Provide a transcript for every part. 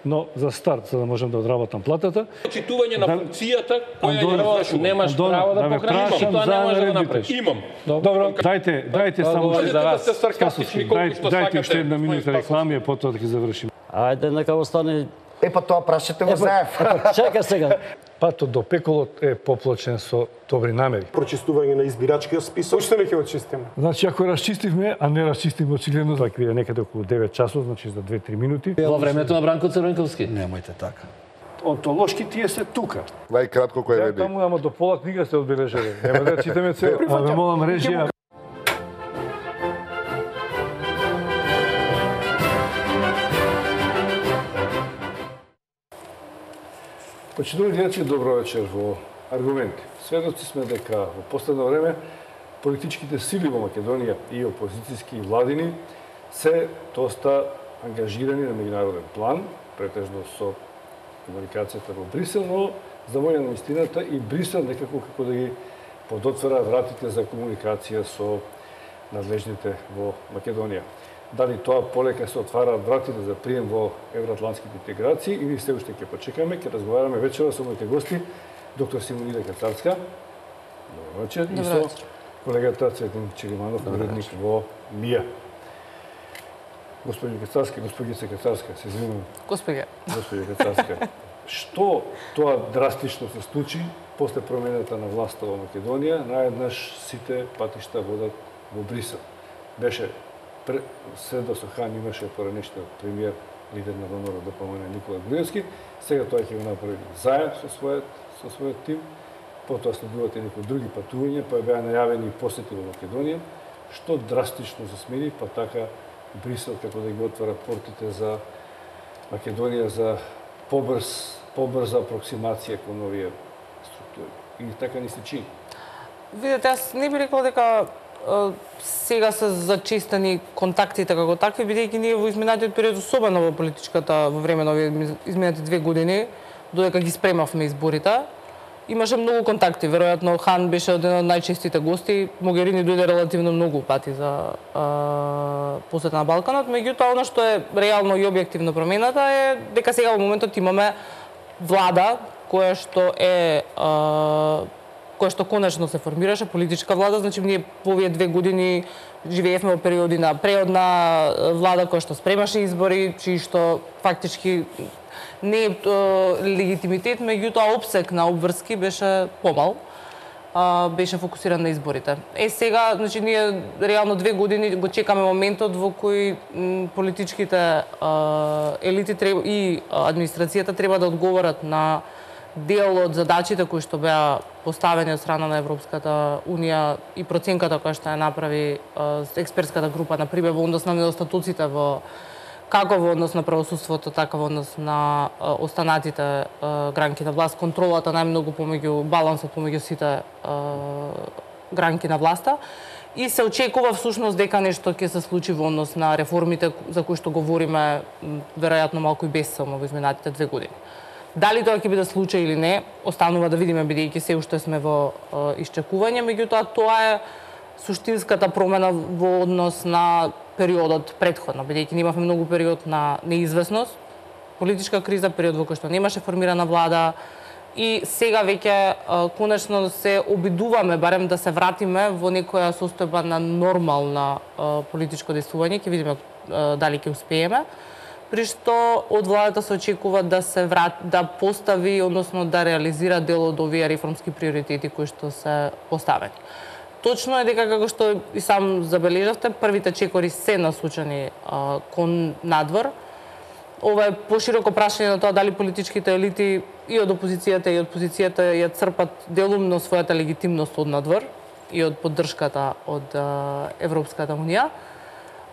но за старт, за да можам да одработам платата. Читување на функцијата која ја извршувам. Немаш право да покажеш и тоа не можеш да го направиш. Имам. Добро, дайте само дайте уште една минута реклами, а потоа да ги завршиме. Ајде, нека остане. Па тоа прашате го заев. Чека сега. Патот до пеколот е поплачен со добри намери. Прочистување на избирачкиот список. Уште не ќе го чистиме. Значи, ако расчистивме, а не расчистивме очигледно, така биде некаде околу 9 часот, значи за 2-3 минути. Во времето на Бранко Црвенковски. Немојте така. Онтолошки тие се тука. Најкратко кој Ја реди. таму, ама до пола книга се одбележали. Нема да читаме цело. Ама ве молам режија. Почитувани гледачи, добро вечер во Аргументи. Сведоци сме дека во последно време политичките сили во Македонија и опозицијски и владини се доста ангажирани на меѓународен план, претежно со комуникацијата во Брисел, но за војна на истината и Брисел некако како да ги подотвора вратите за комуникација со надлежните во Македонија. Дали тоа полека се отвараат вратите за прием во евроатлантските интеграции или се уште ќе почекаме, ќе разговараме вечера со моите гости, доктор Симонида Кацарска, добро вечер, и со колегата Цветин Челиманов, уредник во МИА. Господине Кацарска, господице Кацарска, се извинувам. Господине Кацарска, што тоа драстично се случи после промената на власта во Македонија, наеднаш сите патишта водат во Брисел. Беше Седо Сохан имаше поранешно премиер, лидер на ВМРО ДПМН Никола Груевски. Сега тоа ќе го направи заедно со својот тим. Потоа следуваат и некои други патувања, па беа најавени посети во Македонија, што драстично се смени, па така Брисел како да ги отвара портите за Македонија за побрза апроксимација кон овие структури. И така ни се чини. Видете, аз не би рекла дека сега се зачистени контактите како такви, бидејќи ние во изминатиот период, особено во политичката, во време на овие изминати 2 години, додека ги спремавме изборите, имаше многу контакти. Веројатно Хан беше еден од најчестите гости. Могерини дојде релативно многу пати за посета на Балканот, меѓутоа она што е реално и објективно промената е дека сега во моментот имаме влада која што конечно се формираше, политичка влада, значи ние во овие 2 години живеевме во периоди на преодна влада која што спремаше избори, чии што фактички не е легитимитет, меѓутоа опсек на обврски беше помал, беше фокусиран на изборите. Сега, значи ние реално 2 години го чекаме моментот во кој политичките елити и администрацијата треба да одговорат на дел од задачите кои што беа поставени од страна на Европската Унија и проценката која што ја направи експертската група, например, во однос на недостатоците како во однос на правосудството, така во однос на останатите гранки на власт, контролата најмногу балансот помеѓу сите гранки на власта. И се очекува всушност дека нешто ќе се случи во однос на реформите за кои што говориме веројатно малку и бесцелно во изминатите 2 години. Дали тоа ќе биде случај или не, останува да видиме, бидејќи се уште сме во исчекување, меѓутоа тоа е суштинската промена во однос на периодот претходно, бидејќи имавме многу период на неизвестност, политичка криза, период во кој што немаше формирана влада и сега веќе конечно се обидуваме барем да се вратиме во некоја состојба на нормална политичко дејствување, ќе видиме дали ќе успееме. При што од владата се очекува да постави, односно да реализира дел од овие реформски приоритети кои што се поставени. Точно е дека, како што и сам забележавте, првите чекори се насочени кон надвор. Ова е пошироко прашање на тоа дали политичките елити и од опозицијата и од позицијата ја црпат делумно својата легитимност од надвор и од поддршката од Европската Унија.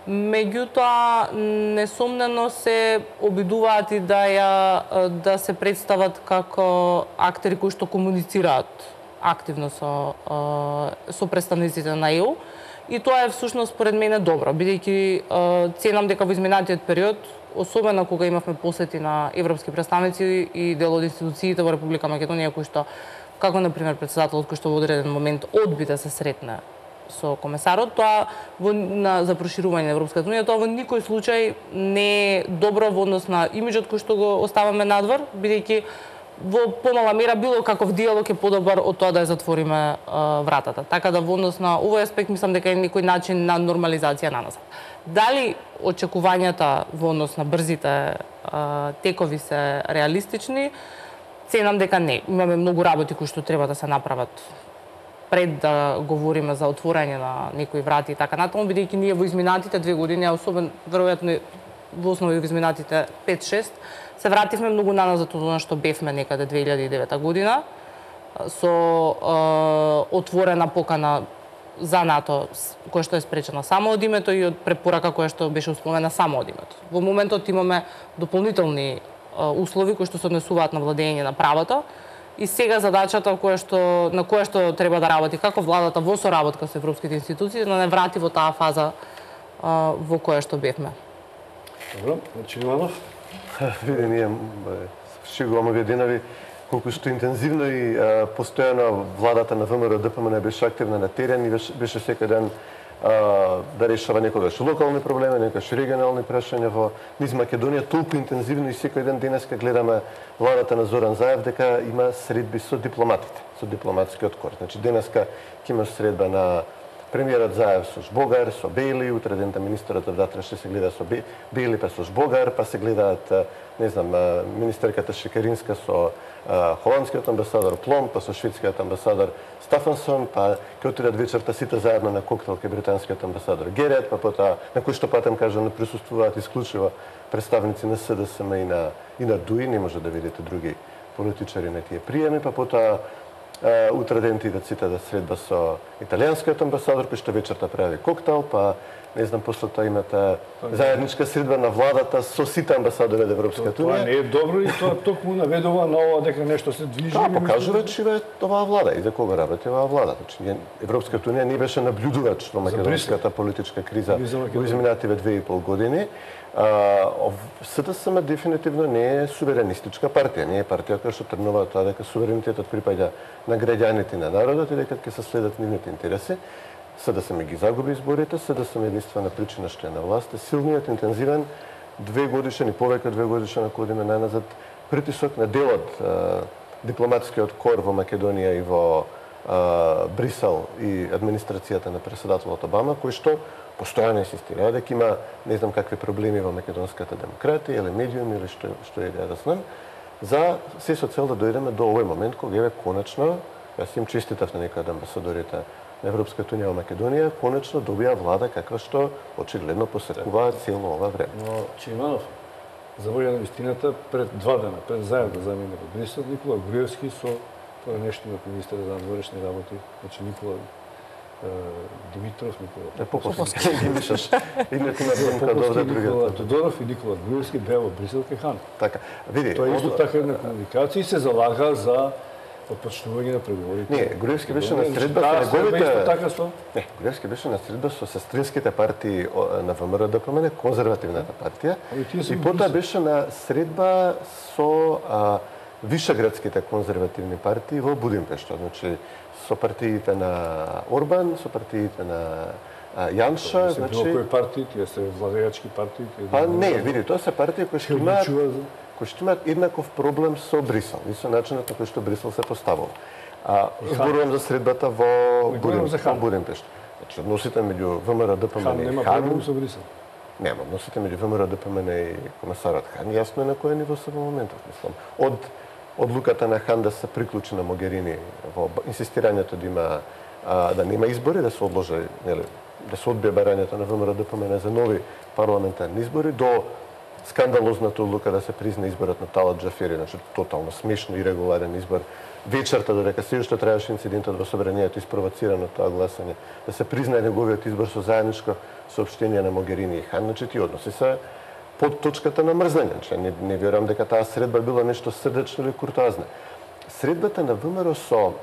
Меѓутоа, несомнено се обидуваат и да се представат како актери кои што комуницираат активно со представниците на ЕУ. И тоа е всушност според мене добро, бидејќи ценам дека во изминатиот период, особено кога имавме посети на европски представници и дел од институциите во Република Македонија кои што, како например председателот кој што во одреден момент одби да се сретне со комесарот, тоа за проширување на Европската унија, тоа во никој случај не е добро во однос на имиџот кој што го оставаме надвор, бидејќи во помала мера било каков диалог е подобар од тоа да ја затвориме вратата. Така да во однос на овој аспект мислам дека е некој начин на нормализација на нас. Дали очекувањата во однос на брзите текови се реалистични? Ценам дека не. Имаме многу работи кои што треба да се направат пред да говориме за отворање на некои врати и така натаму, бидејќи ние во изминатите 2 години, а особено веројатно во основа во изминатите 5-6, се вративме многу наназад од она што бевме некаде 2009 година со отворена покана за НАТО, која што е спречена само од името и од препорака која што беше успомена само од името. Во моментот имаме дополнителни услови кои што се однесуваат на владење на правото и сега задачата на која што треба да работи како владата во соработка со европските институции да не врати во таа фаза во која што бевме. Добро, Иванов. Види, ние шегуваме веденави колку што интензивно и постојано владата на ВМРО ДПМН беше активна на терен и беше секој ден да решава некогаш локални проблеми, некогаш регионални прашања во низ Македонија, толку интензивно и секој ден денеска гледаме владата на Зоран Заев дека има средби со дипломатите, со дипломатскиот кор. Значи денеска ќе имаш средба на премиерот Заев со Жбогар, со Бейли, утре дента министерот од внатрешни се гледа со Бейли па со Жбогар, па се гледаат, не знам, министерката Шекеринска со холандскиот амбасадор Плом, па со шведскиот амбасадор Стафансон, па ќе отидат вечерта сите заедно на коктел кај британскиот амбасадор Герет, па потоа на кој што патем кажам присуствуваат исклучиво представници на СДСМ и на ДУИ, не може да видите други политичари на тие приеми, па потоа утре дента идат сите да средба со италијанскиот амбасадор кој што вечерта прави коктел, па не знам, после тоа имате заедничка средба на владата со сите амбасадори од Европската унија. Тоа не е добро и тоа токму наведува на ова дека нешто се движи. Тоа покажува чива е оваа влада и за кога работи оваа влада. Значи, Европската унија не беше наблюдувач на македонската политичка криза во изминативе 2,5 години. СДСМ дефинитивно не е суверенистичка партија, не е партија која што тргнува тоа дека суверенитетот припаѓа на граѓаните и на народот и дека ќе се следат нивните интереси. СДСМ ги загуби изборите, СДСМ единствена причина што е на власт, е силниот, интензивен, 2 годишен и повеќе 2 годишен, ако одиме најназад, притисок на делот дипломатскиот кор во Македонија и во Брисел и администрацијата на председателот Обама, кој што постојано инсистира дека има не знам какви проблеми во македонската демократија или медиум или што е да знам, за се со цел да дојдеме до овој момент кога еве конечно, јас им честитав на некои од амбасадорите на Европската унија во Македонија, конечно добија влада каква што очигледно посекуваат цело ова време. Но Чиманов, за волја на вистината, пред 2 дена, пред заедно замине во Брисел, Никола Груевски со тогашниот министер за надворешни работи, значи Никола Димитров, Никола Поповски, ги мишаш. Името на Димка добре Никола Тодоров и Никола Груевски беа во Брисел кај хан. Така, види, тоа е исто така една комуникација и се залага за отпочнување на преговорите. Не, Груевски беше на средба со неговите... Не, Груевски беше на средба со сестринските партии на ВМРО ДПМН, конзервативната партија. И потоа беше на средба со вишеградските конзервативни партии во Будимпешта. Значи, со партиите на Орбан, со партиите на Јанша, значи кои партии, тие се владеачки партии. Па не, види, тоа се партии кои што имаат еднаков проблем со Брисел и со начинот на кој што Брисел се поставува. Зборувам за средбата во Будимпешта. Значи, односите меѓу ВМРО ДПМН и нема проблем со Брисел. Нема, односите меѓу ВМРО ДПМН и комесарот Хан јасно е на кој ниво се во моментов, мислам. Од одлуката на Хан да се приклучи на Могерини во инсистирањето да има да нема избори, да се одложи, нели, да се одбие барањето на ВМРО ДПМН за нови парламентарни избори, до скандалозната одлука да се призна изборот на Талат Џафери, значи тотално смешно и регуларен избор. Вечерта додека се уште траеше инцидентот во собранието испровоцирано тоа гласање, да се признае неговиот избор со заедничко соопштение на Могерини и Хан, значи тие односи се под точката на мрзање. Значи, не верувам дека таа средба била нешто срдечно или куртоазно. Средбата на ВМРО со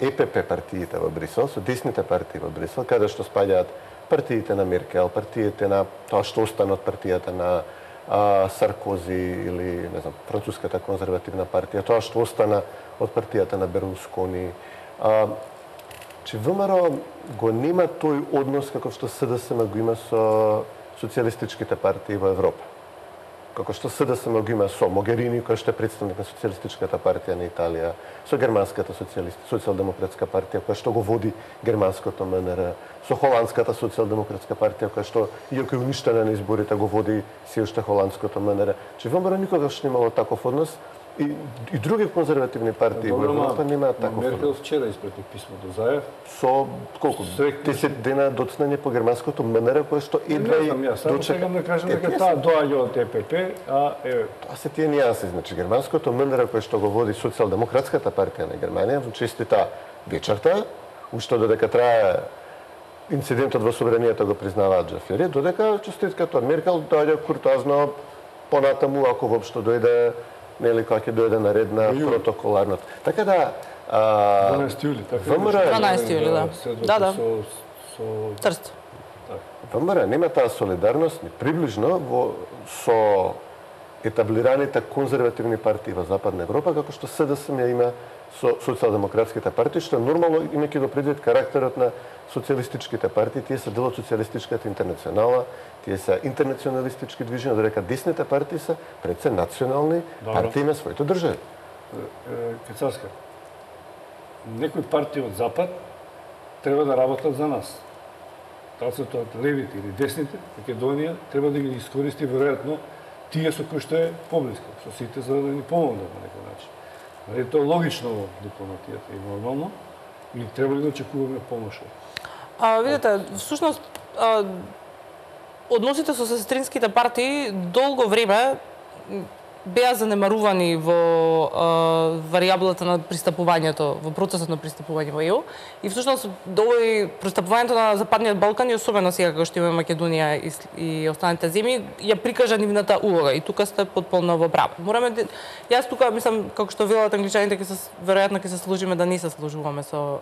ЕПП партиите во Брисел, со десните партии во Брисел, каде што спаѓаат партиите на Меркел, партиите на тоа што остана од партијата на Саркози или, не знам, француската конзервативна партија, тоа што остана од партијата на Берлускони. че ВМРО го нема тој однос како што СДСМ го има со социјалистичките партии во Европа. Како што СДСМ го има со Могерини, кој што е представник на социјалистичката партија на Италија, со германската социјалдемократска партија, која што го води германското МНР, со холандската социјалдемократска партија, која што, иако е уништена на изборите, го води се уште холандското МНР. Че ВМРО никогаш немало таков однос, и други конзервативни партии во Европа немаат таков однос. Меркел вчера испрати писмо до Заев. Со колку? 10 дена доцнење по германското МНР, кое што едва и дочека. Сакам да кажам дека таа доаѓа од ЕПП, а тоа се тие нијанси. Значи германското МНР кое што го води социјалдемократската партија на Германија, во честита вечерта, уште додека трае инцидентот во собранието го признаваат Джафери, додека честитката од Меркел доаѓа куртоазно понатаму, ако воопшто дојде, нели кога ќе дојде на ред на протоколарното. Така да 12 јули, така. ВМРО 12 јули, да. Да. Црст. ВМРО нема таа солидарност ни приближно со етаблираните конзервативни партии во Западна Европа, како што СДСМ ја има со социјалдемократските партии, што нормално имајќи го предвид карактерот на социјалистичките партии, тие се дел од социјалистичката интернационала, тие се интернационалистички движења, додека десните партии се пред се национални партии на своите држави. Кацарска, некои партии од Запад треба да работат за нас. Дали се тоа левите или десните, Македонија треба да ги искористи веројатно тие со кои што е поблиско, со сите за да ни помогнат на некој начин. Нали, тоа е логично во дипломатијата и нормално, и треба ли да очекуваме помош? Видете, всушност, односите со сестринските партии долго време беа занемарувани во варијаблата на пристапувањето, во процесот на пристапување во ЕУ. И всушност, пристапувањето на Западниот Балкан, и особено сега како што имаме Македонија и останалите земји, ја прикажа нивната улога. И тука сте потполно во право. Јас тука мислам, како што велат англичаните, веројатно ќе се служиме да не се служуваме со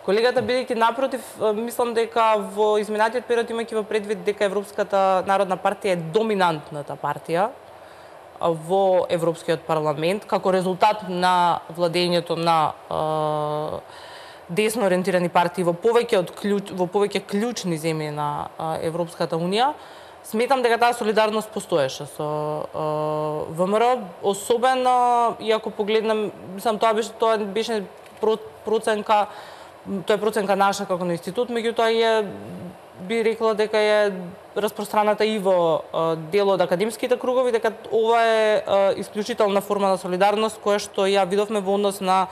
колегата, бидејќи напротив, мислам дека во изминатиот период, имајќи во предвид дека Европската народна партија е доминантната партија во Европскиот парламент, како резултат на владењето на десно ориентирани партии во повеќе клучни земји на Европската унија, сметам дека таа солидарност постоеше со ВМРО, особено и ако погледнем, мислам тоа беше проценка, тоа е проценка наша како на институт, меѓутоа би рекла дека е распространата и во дел од академските кругови, дека ова е исклучителна форма на солидарност која што ја видовме во однос на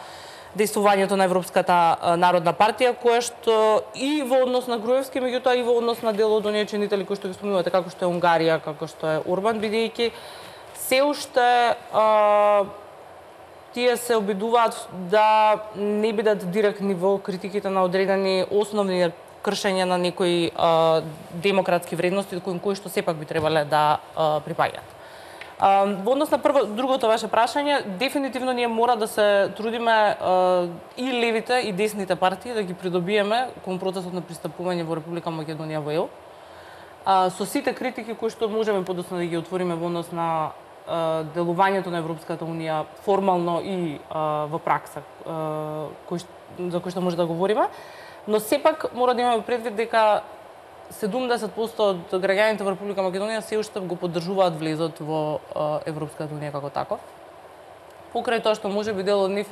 действувањето на Европската народна партија, која што и во однос на Груевски, меѓутоа и во однос на дел од оние чинители кои што ги спомнувате, како што е Унгарија, како што е Орбан, бидејќи се уште тие се обидуваат да не бидат директни во критиките на одредени основни кршења на некои демократски вредности кон кои што сепак би требале да припаѓаат. Во однос на другото ваше прашање, дефинитивно ние мора да се трудиме и левите и десните партии да ги придобиеме кон процесот на пристапување во Република Македонија во ЕУ. Со сите критики кои што можеме подоцна да ги отвориме во однос на делувањето на Европската унија формално и во пракса, за кои што може да говориме, но сепак мора да имаме предвид дека 70% од граѓаните во Република Македонија се уште го поддржуваат влезот во Европската унија како таков. Покрај тоа што можеби дел од нив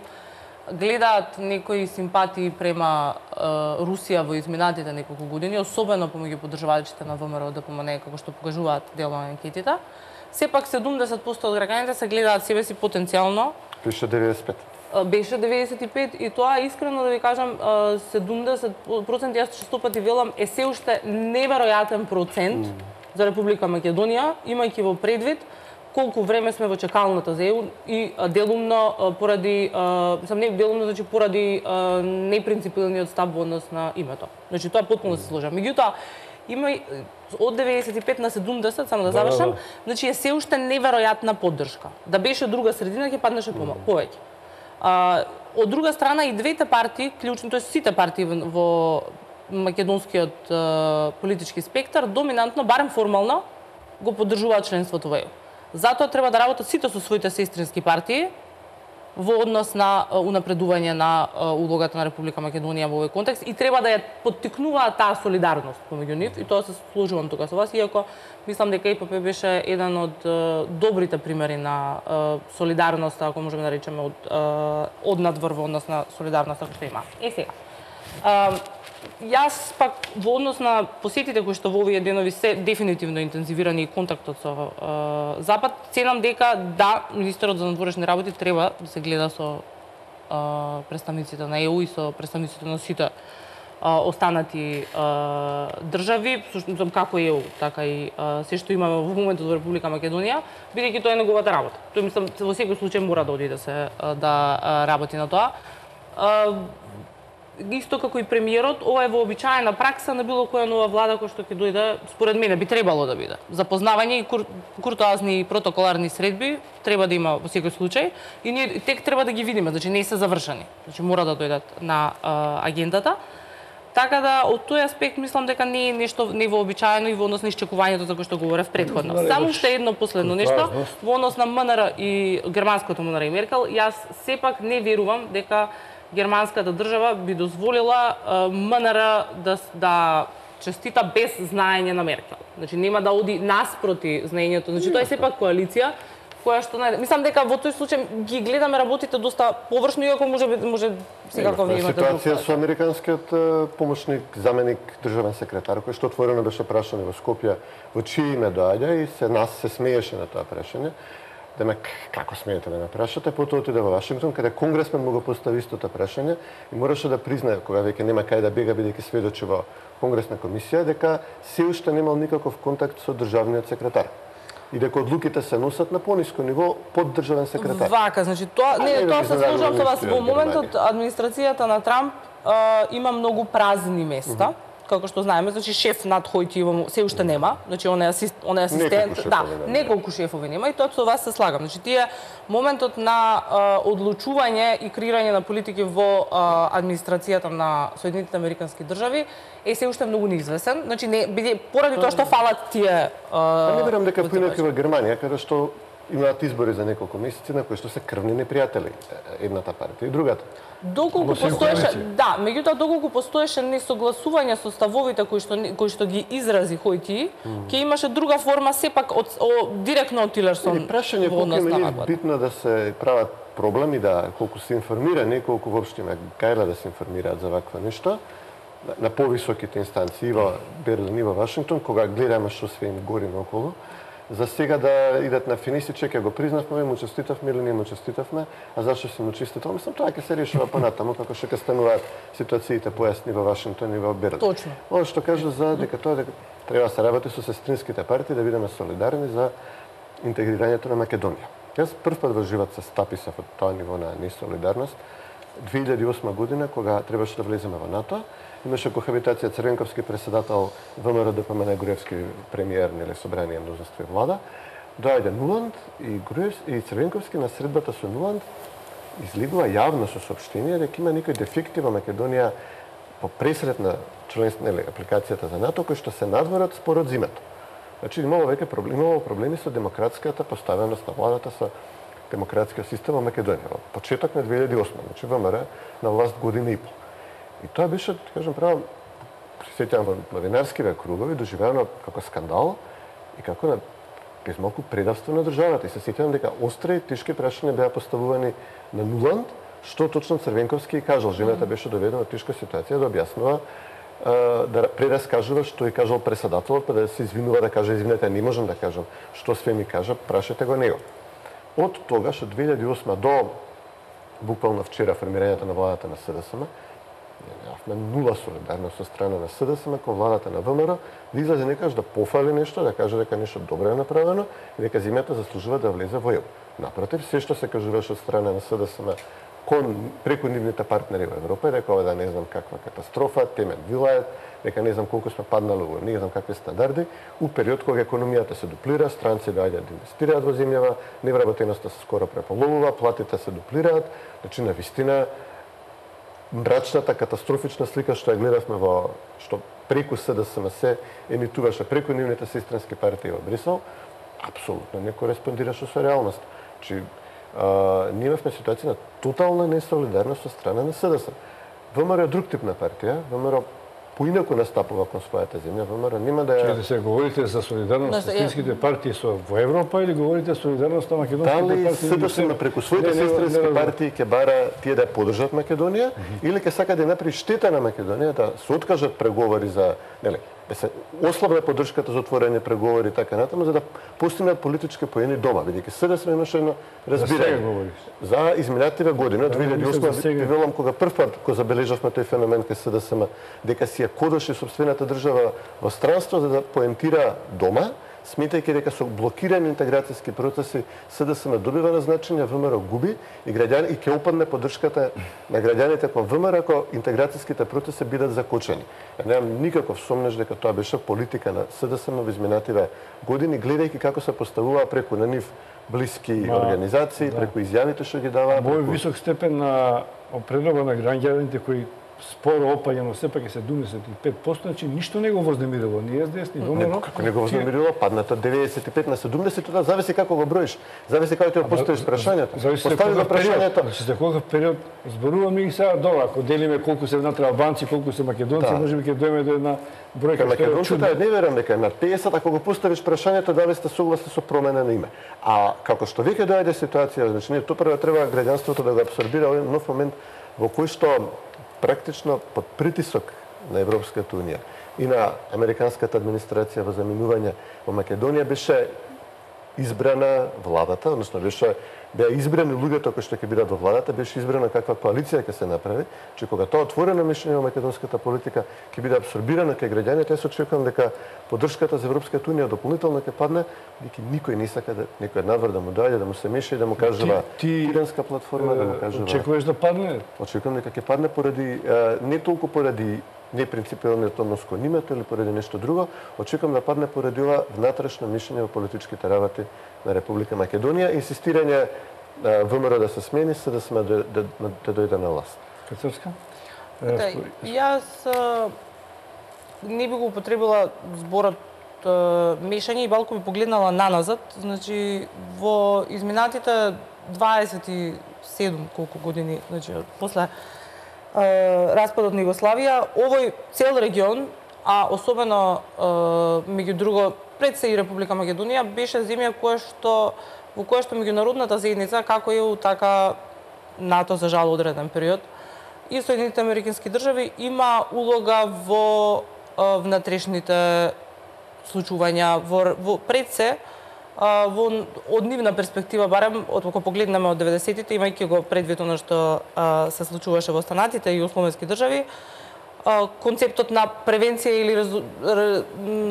гледаат некои симпатии према Русија во изминатите неколку години, особено помеѓу поддржувачите на ВМРО ДПМН, како што покажуваат дел на анкетите. Сепак 70% од граѓаните се гледаат себе си потенцијално. Беше 95. Беше 95 и тоа искрено да ви кажам 70%, јас често пати велам, е се уште неверојатен процент за Република Македонија, имајќи во предвид колку време сме во чекалната за ЕУ и делумно поради значи поради непринципилниот став во однос на името. Значи тоа потполно се сложам. Меѓутоа има од 95 на 70, само да завршам, значи е се уште неверојатна поддршка. Да беше друга средина ќе паднеше повеќе. Од друга страна и двете партии, клучни, тоест сите партии во македонскиот политички спектар, доминантно, барем формално, го поддржуваат членството во ЕУ. Затоа треба да работат сите со своите сестрински партии во однос на унапредување на улогата на Република Македонија во овој контекст и треба да ја поттикнуваат таа солидарност помеѓу нив и тоа се сложувам тука со вас, иако мислам дека ИПП беше еден од добрите примери на солидарност, ако можеме да речеме од надвор во однос на солидарност што има. Сега. Јас пак во однос на посетите кои што во овие денови се дефинитивно интензивирани и контактот со Запад, ценам дека да, министерот за надворешни работи треба да се гледа со представниците на ЕУ и со представниците на сите останати држави, всушност како ЕУ, така и се што имаме во моментот во Република Македонија, бидејќи тоа е неговата работа. Тој мислам во секој случај мора да оди да работи на тоа. Исто како и премиерот, ова е вообичаена пракса на било која нова влада која што ќе дојде, според мене би требало да биде. Запознавање и куртоазни и протоколарни средби треба да има во секој случај и ние тек треба да ги видиме, значи не се завршени. Значи мора да дојдат на агендата. Така да од тој аспект мислам дека не е нешто невообичаено и во однос на исчекувањето за кој што говорев претходно. Само уште едно последно нешто во однос на МНР и германското МНР и Меркел, јас сепак не верувам дека германската држава би дозволила МНР да честита без знаење на Меркел. Значи нема да оди наспроти знаењето. Значи тоа е сепак коалиција која што мислам дека во тој случај ги гледаме работите доста површно, иако може секако ви имате ситуација со американскиот помошник, заменик државен секретар, кој што отворено беше прашање во Скопје во чие име доаѓа и се смееше на тоа прашање. Демек, како смеете да ме прашате, потоа отиде во Вашингтон, каде конгресмен му го постави истото прашање и мораше да признае, кога веќе нема кај да бега, бидејќи сведочи во конгресна комисија, дека се уште немал никаков контакт со државниот секретар. И дека одлуките се носат на пониско ниво под државен секретар. Вака, значи тоа се сложам со вас. Во моментот администрацијата на Трамп има многу празни места. Како што знаеме, значи шеф над Хојти се уште нема, значи он е асистент, неколку шефови нема и тоа со вас се слагам. Значи тие моментот на одлучување и креирање на политики во администрацијата на Соединетите американски држави е се уште многу неизвестен. Значи поради тоа што фалат тие не верам дека поинаку во Германија, каде што имаат избори за неколку месеци на кои што се крвни непријатели едната партија и другата. Доколку постоеше, меѓутоа доколку постоеше несогласување со ставовите кои што ги изрази Хојти, ќе имаше друга форма сепак директно од Тилерсон. Прашање колку е битно да се прават проблеми, да колку се информира, колку воопшто има кајла да се информираат за вакво нешто на повисоките инстанции во Берлин и во Вашингтон, кога гледаме што све им гори наоколу. За сега да идат на финисиче, ќе го признавме, му честитавме или не му честитавме, а зашто си му честитал? Мислам, тоа ќе се решава понатаму, како што ќе стануваат ситуациите појасни во Вашингтон и во Берлин. Точно. Ова што кажа за дека тоа треба да се работи со сестринските партии, да бидеме солидарни за интегрирањето на Македонија. Јас прв пат во живот се стаписав од тоа ниво на несолидарност 2008 година, кога требаше да влеземе во НАТО. Имаше кохабитација Црвенковски председател, ВМРО ДПМН Груевски премиер, нели собрание мнозинство и влада. Доаѓа Нуланд и Црвенковски на средбата со Нуланд излегува јавно со соопштение дека има некои дефекти во Македонија по пресрет на членство, нели апликацијата за НАТО, кои што се надворат според зимето. Значи имало веќе проблеми со демократската поставеност на владата, со демократскиот систем во Македонија. Во почеток на 2008, значи ВМРО на власт година и пол. И тоа беше, да кажам право, сеќавам во новинарскиве кругови, доживеано како скандал и како на безмалку предавство на државата. И се сеќавам дека остри и тешки прашања беа поставувани на Нуланд, што точно Црвенковски кажал. Жената беше доведена во тешка ситуација да објаснува, да прераскажува што и кажал председателот, па да се извинува, да каже извинете, не можам да кажам што све ми кажа, прашете го него. Од тогаш, од 2008 до буквално вчера формирањето на владата на СДСМ, имавме нула солидарност со страна на СДСМ кон владата на ВМРО, да излезе некаш да пофали нешто, да каже дека нешто добро е направено и дека земјата заслужува да влезе во ЕУ. Напротив, се што се кажуваше од страна на СДСМ преку нивните партнери во Европа, дека ова да не знам каква катастрофа, темен вилајат, дека не знам колку сме паднали во не знам какви стандарди, у период кога економијата се дуплира, странци доаѓаат да инвестираат во земјава, невработеноста се скоро преполовува, платите се дуплираат, значи навистина мрачната катастрофична слика што ја гледавме што преку СДСМ се емитуваше преку нивните сестрински партии во Брисел, апсолутно не кореспондираше со реалност. Значи ние имавме ситуација на тотална несолидарност со страна на СДСМ. ВМРО е друг тип на партија, ВМРО поинаку настапува кон својата земја, ВМРО нема да Чекайте се, говорите за солидарност со српските партии во Европа или говорите солидарност на македонските партии? Дали СДСМ преку своите сестрински партии ќе бара тие да поддржат Македонија или ќе сака да направи штета на Македонија, да се откажат преговори за, нели, да се ослабне поддршката за отворени преговори и така натаму, за да постигнат политички поени дома, бидејќи СДСМ имаше едно разбирање за изминативе години, од 2008 велам кога првпат го забележавме тој феномен кај СДСМ, дека си ја кодеше собствената држава во странство за да поентира дома, сметајќи дека со блокирани интеграцијски процеси СДСМ добива на значење, ВМРО губи и граѓани и ќе опадне поддршката на граѓаните кон ВМРО ако интеграцијските процеси бидат закочени. Немам никаков сомнеж дека тоа беше политика на СДСМ во изминативе години, гледајќи како се поставува преку на нив блиски организации, преку изјавите што ги даваа. Во висок степен на определба на граѓаните кои споро опаѓа, но сепак е 75%, значи ништо не го вознемирило ни СДС, ни ВМРО. Како не го вознемирило, падната 95 на 70, тоа зависи како го броиш. Зависи како ќе поставиш прашањето. Постави го прашањето. Значи за колку период зборуваме и сега добро, ако делиме колку се внатре албанци, колку се македонци, можеби ќе дојдеме до една бројка. Македонците не верам дека на 50, ако го поставиш прашањето дали сте согласни со промена на име. А како што веќе доаѓа ситуација, значи ние тоа треба граѓанството да го апсорбира овој нов момент во кој што практично под притисок на Европската Унија и на американската администрација во заминување во Македонија беше избрана владата, односно беа избрани луѓето кои што ќе бидат во владата, беше избрана каква коалиција ќе се направи, че кога тоа отворено мишљење во македонската политика ќе биде абсорбирано кај граѓаните, јас очекувам дека поддршката за Европската Унија дополнително ќе падне, бидејќи никој не сака да некој надвор да му доаѓа, да му се меша и да му кажува тиранска платформа, да му кажува. Очекуваш да падне? Очекувам дека ќе падне поради не толку поради непринципиалниот однос кон името или поради нешто друго, очекувам да падне поради ова внатрешно мишљење во политичките работи на Република Македонија, инсистирање ВМРО да се смени, се да сме да дојде на власт. Кацевска? Јас не би го употребила зборот мешање и балку би погледнала наназад. Значи, во изминатите 27 колку години, значи, после распадот на Југославија, овој цел регион, а особено меѓу друго пред се и Република Македонија, беше земја во која што меѓународната заедница, како ЕУ, така НАТО за жал одреден период, и Соединетите американски држави има улога во внатрешните случувања, во пред се, од нивна перспектива, барем, ако погледнеме од 90-тите, имајќи го предвид она што се случуваше во останатите и југословенски држави, концептот на превенција или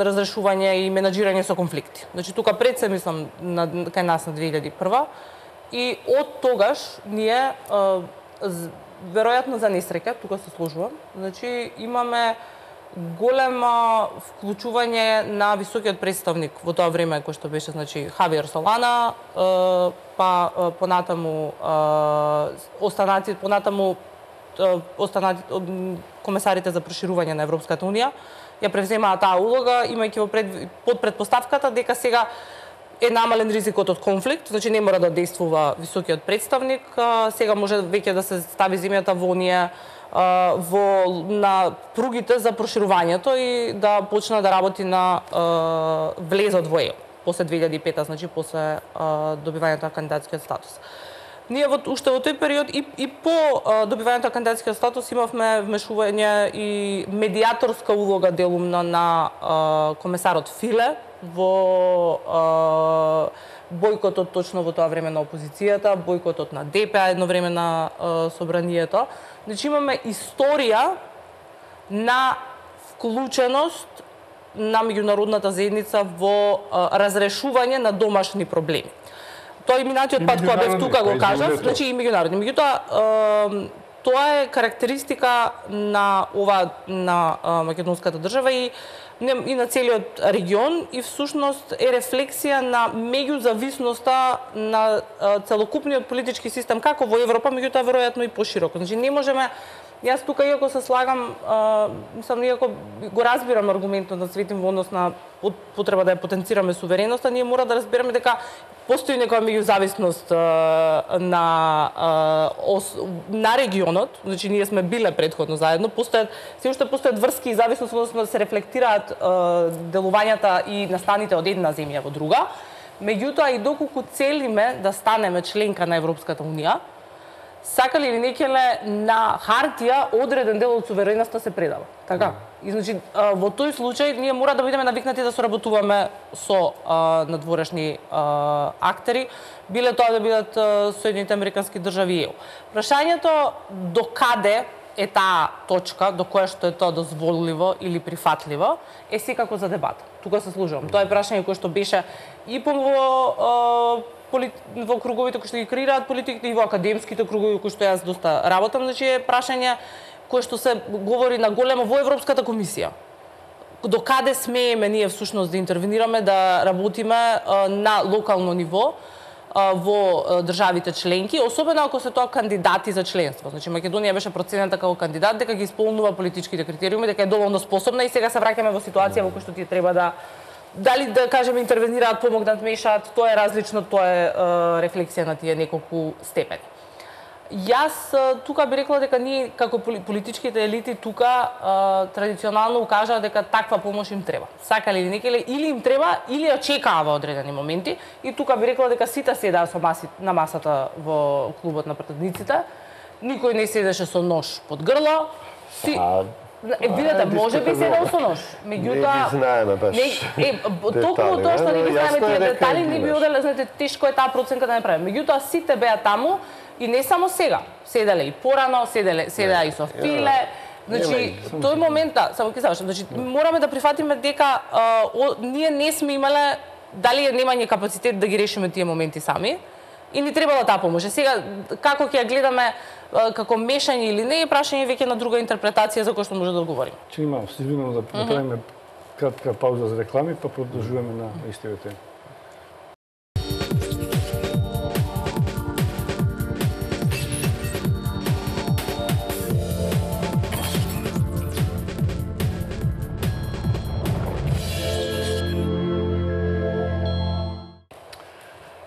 разрешување и менаџирање со конфликти. Значи, тука пред се, мислам, кај нас на 2001 и од тогаш ние, веројатно за несреќа, тука се сложувам, значи, имаме големо вклучување на високиот представник во тоа време кој што беше, значи, Хавиер Солана, па понатаму комесарите за проширување на Европската Унија ја превземаа таа улога, имајќи под предпоставката дека сега е намален ризикот од конфликт, значи не мора да действува високиот представник, сега може веќе да се стави земјата во оние на пругите за проширувањето и да почне да работи на влезот во ЕУ после 2005, значи после добивањето на кандидатскиот статус. Ние уште во тој период и по добивањето на кандидатскиот статус имавме вмешување и медиаторска улога делумна на комесарот Филе во бојкотот точно во тоа време на опозицијата, бојкотот на ДП едно време на собранието. Значи имаме историја на вклученост на меѓународната заедница во разрешување на домашни проблеми. Тоа и минатиот пат кога бев тука го кажав, значи и меѓународни. Меѓутоа, тоа е карактеристика на македонската држава и на целиот регион и всушност е рефлексија на меѓузависноста на целокупниот политички систем како во Европа, меѓутоа веројатно и пошироко. Значи не можеме, јас тука иако се слагам, мислам иако го разбирам аргументот на Светин во однос на потреба да ја потенцираме сувереноста, ние мора да разбереме дека Постои некоја меѓузависност на регионот, значи ние сме биле претходно заедно, се уште постојат врски и зависност, односно се рефлектираат делувањата и настаните од една земја во друга. Меѓутоа и доколку целиме да станеме членка на Европската унија, сакале или некеле на хартија одреден дел од сувереноста се предава. Така? И значи во тој случај ние мора да бидеме навикнати да соработуваме со надворешни актери, биле тоа да бидат Соединените американски држави и ЕУ. Прашањето до каде е таа точка, до која што е тоа дозволиво или прифатливо, е секако за дебата. Тука се служувам. Тоа е прашање кое што беше и во круговите кои што ги креираат политиките и во академските кругови кои што јас доста работам, значи е прашање кое што се говори на големо во Европската комисија. До каде смееме ние всушност да интервенираме, да работиме на локално ниво во државите членки, особено ако се тоа кандидати за членство. Значи Македонија беше проценета како кандидат дека ги исполнува политичките критериуми, дека е доволно способна и сега се враќаме во ситуација во која што тие треба дали да кажеме интервенираат, помогнат, мешаат, тоа е различно, тоа е рефлексија на тие неколку степени. Јас тука би рекла дека ние како политичките елити тука традиционално укажаа дека таква помош им треба. Сакале или некеле, или им треба, или ја чекаа во одредени моменти. И тука би рекла дека сите седаа на масата во клубот на пратениците. Никој не седеше со нож под грло. Видете, може би седел со нож. Меѓутоа, не ги знаеме баш. Токму тоа што не ги знаеме тие детали, не би оделе, знаете, тешко е таа проценка да не правиме. Меѓутоа сите беа таму и не само сега. Седеле и порано, седеа и со Филе. Значи, тој момент, само ќе завршам, значи мораме да прифатиме дека ние не сме имале дали немање капацитет да ги решиме тие моменти сами. И ни требала таа помош. Сега, како ќе ја гледаме како мешање или не, е прашање веќе на друга интерпретација за која што може да одговориме. Имам, се извинувам да направиме кратка пауза за реклами, па продолжуваме на истите теми.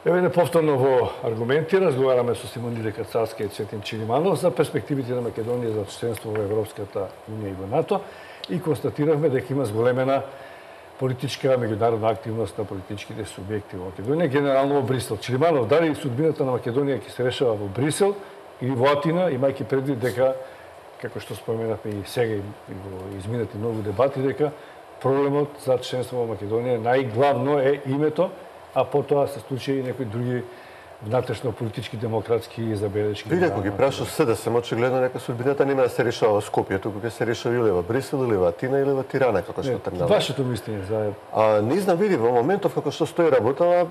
Еве повторно во аргументи разговараме со Симониде Кацарска и Цветин Чилиманов за перспективите на Македонија за членство во Европската унија и во НАТО и констатиравме дека има зголемена политичка меѓународна активност на политичките субјекти во Македонија, генерално во Брисел. Чилиманов, дали судбината на Македонија ќе се решава во Брисел или во Атина, имајќи предвид дека, како што споменавме и сега и во изминати многу дебати, дека проблемот за членство во Македонија најглавно е името, а потоа се случи и некои други внатрешно политички, демократски забелешки. Види, ако ги праша СДСМ, очигледно нека судбината нема да се решава во Скопје, туку ќе се решава или во Брисел, или во Атина, или во Тирана, како што тргнава. Вашето мислење за не знам, види, во моментов како што стои работава,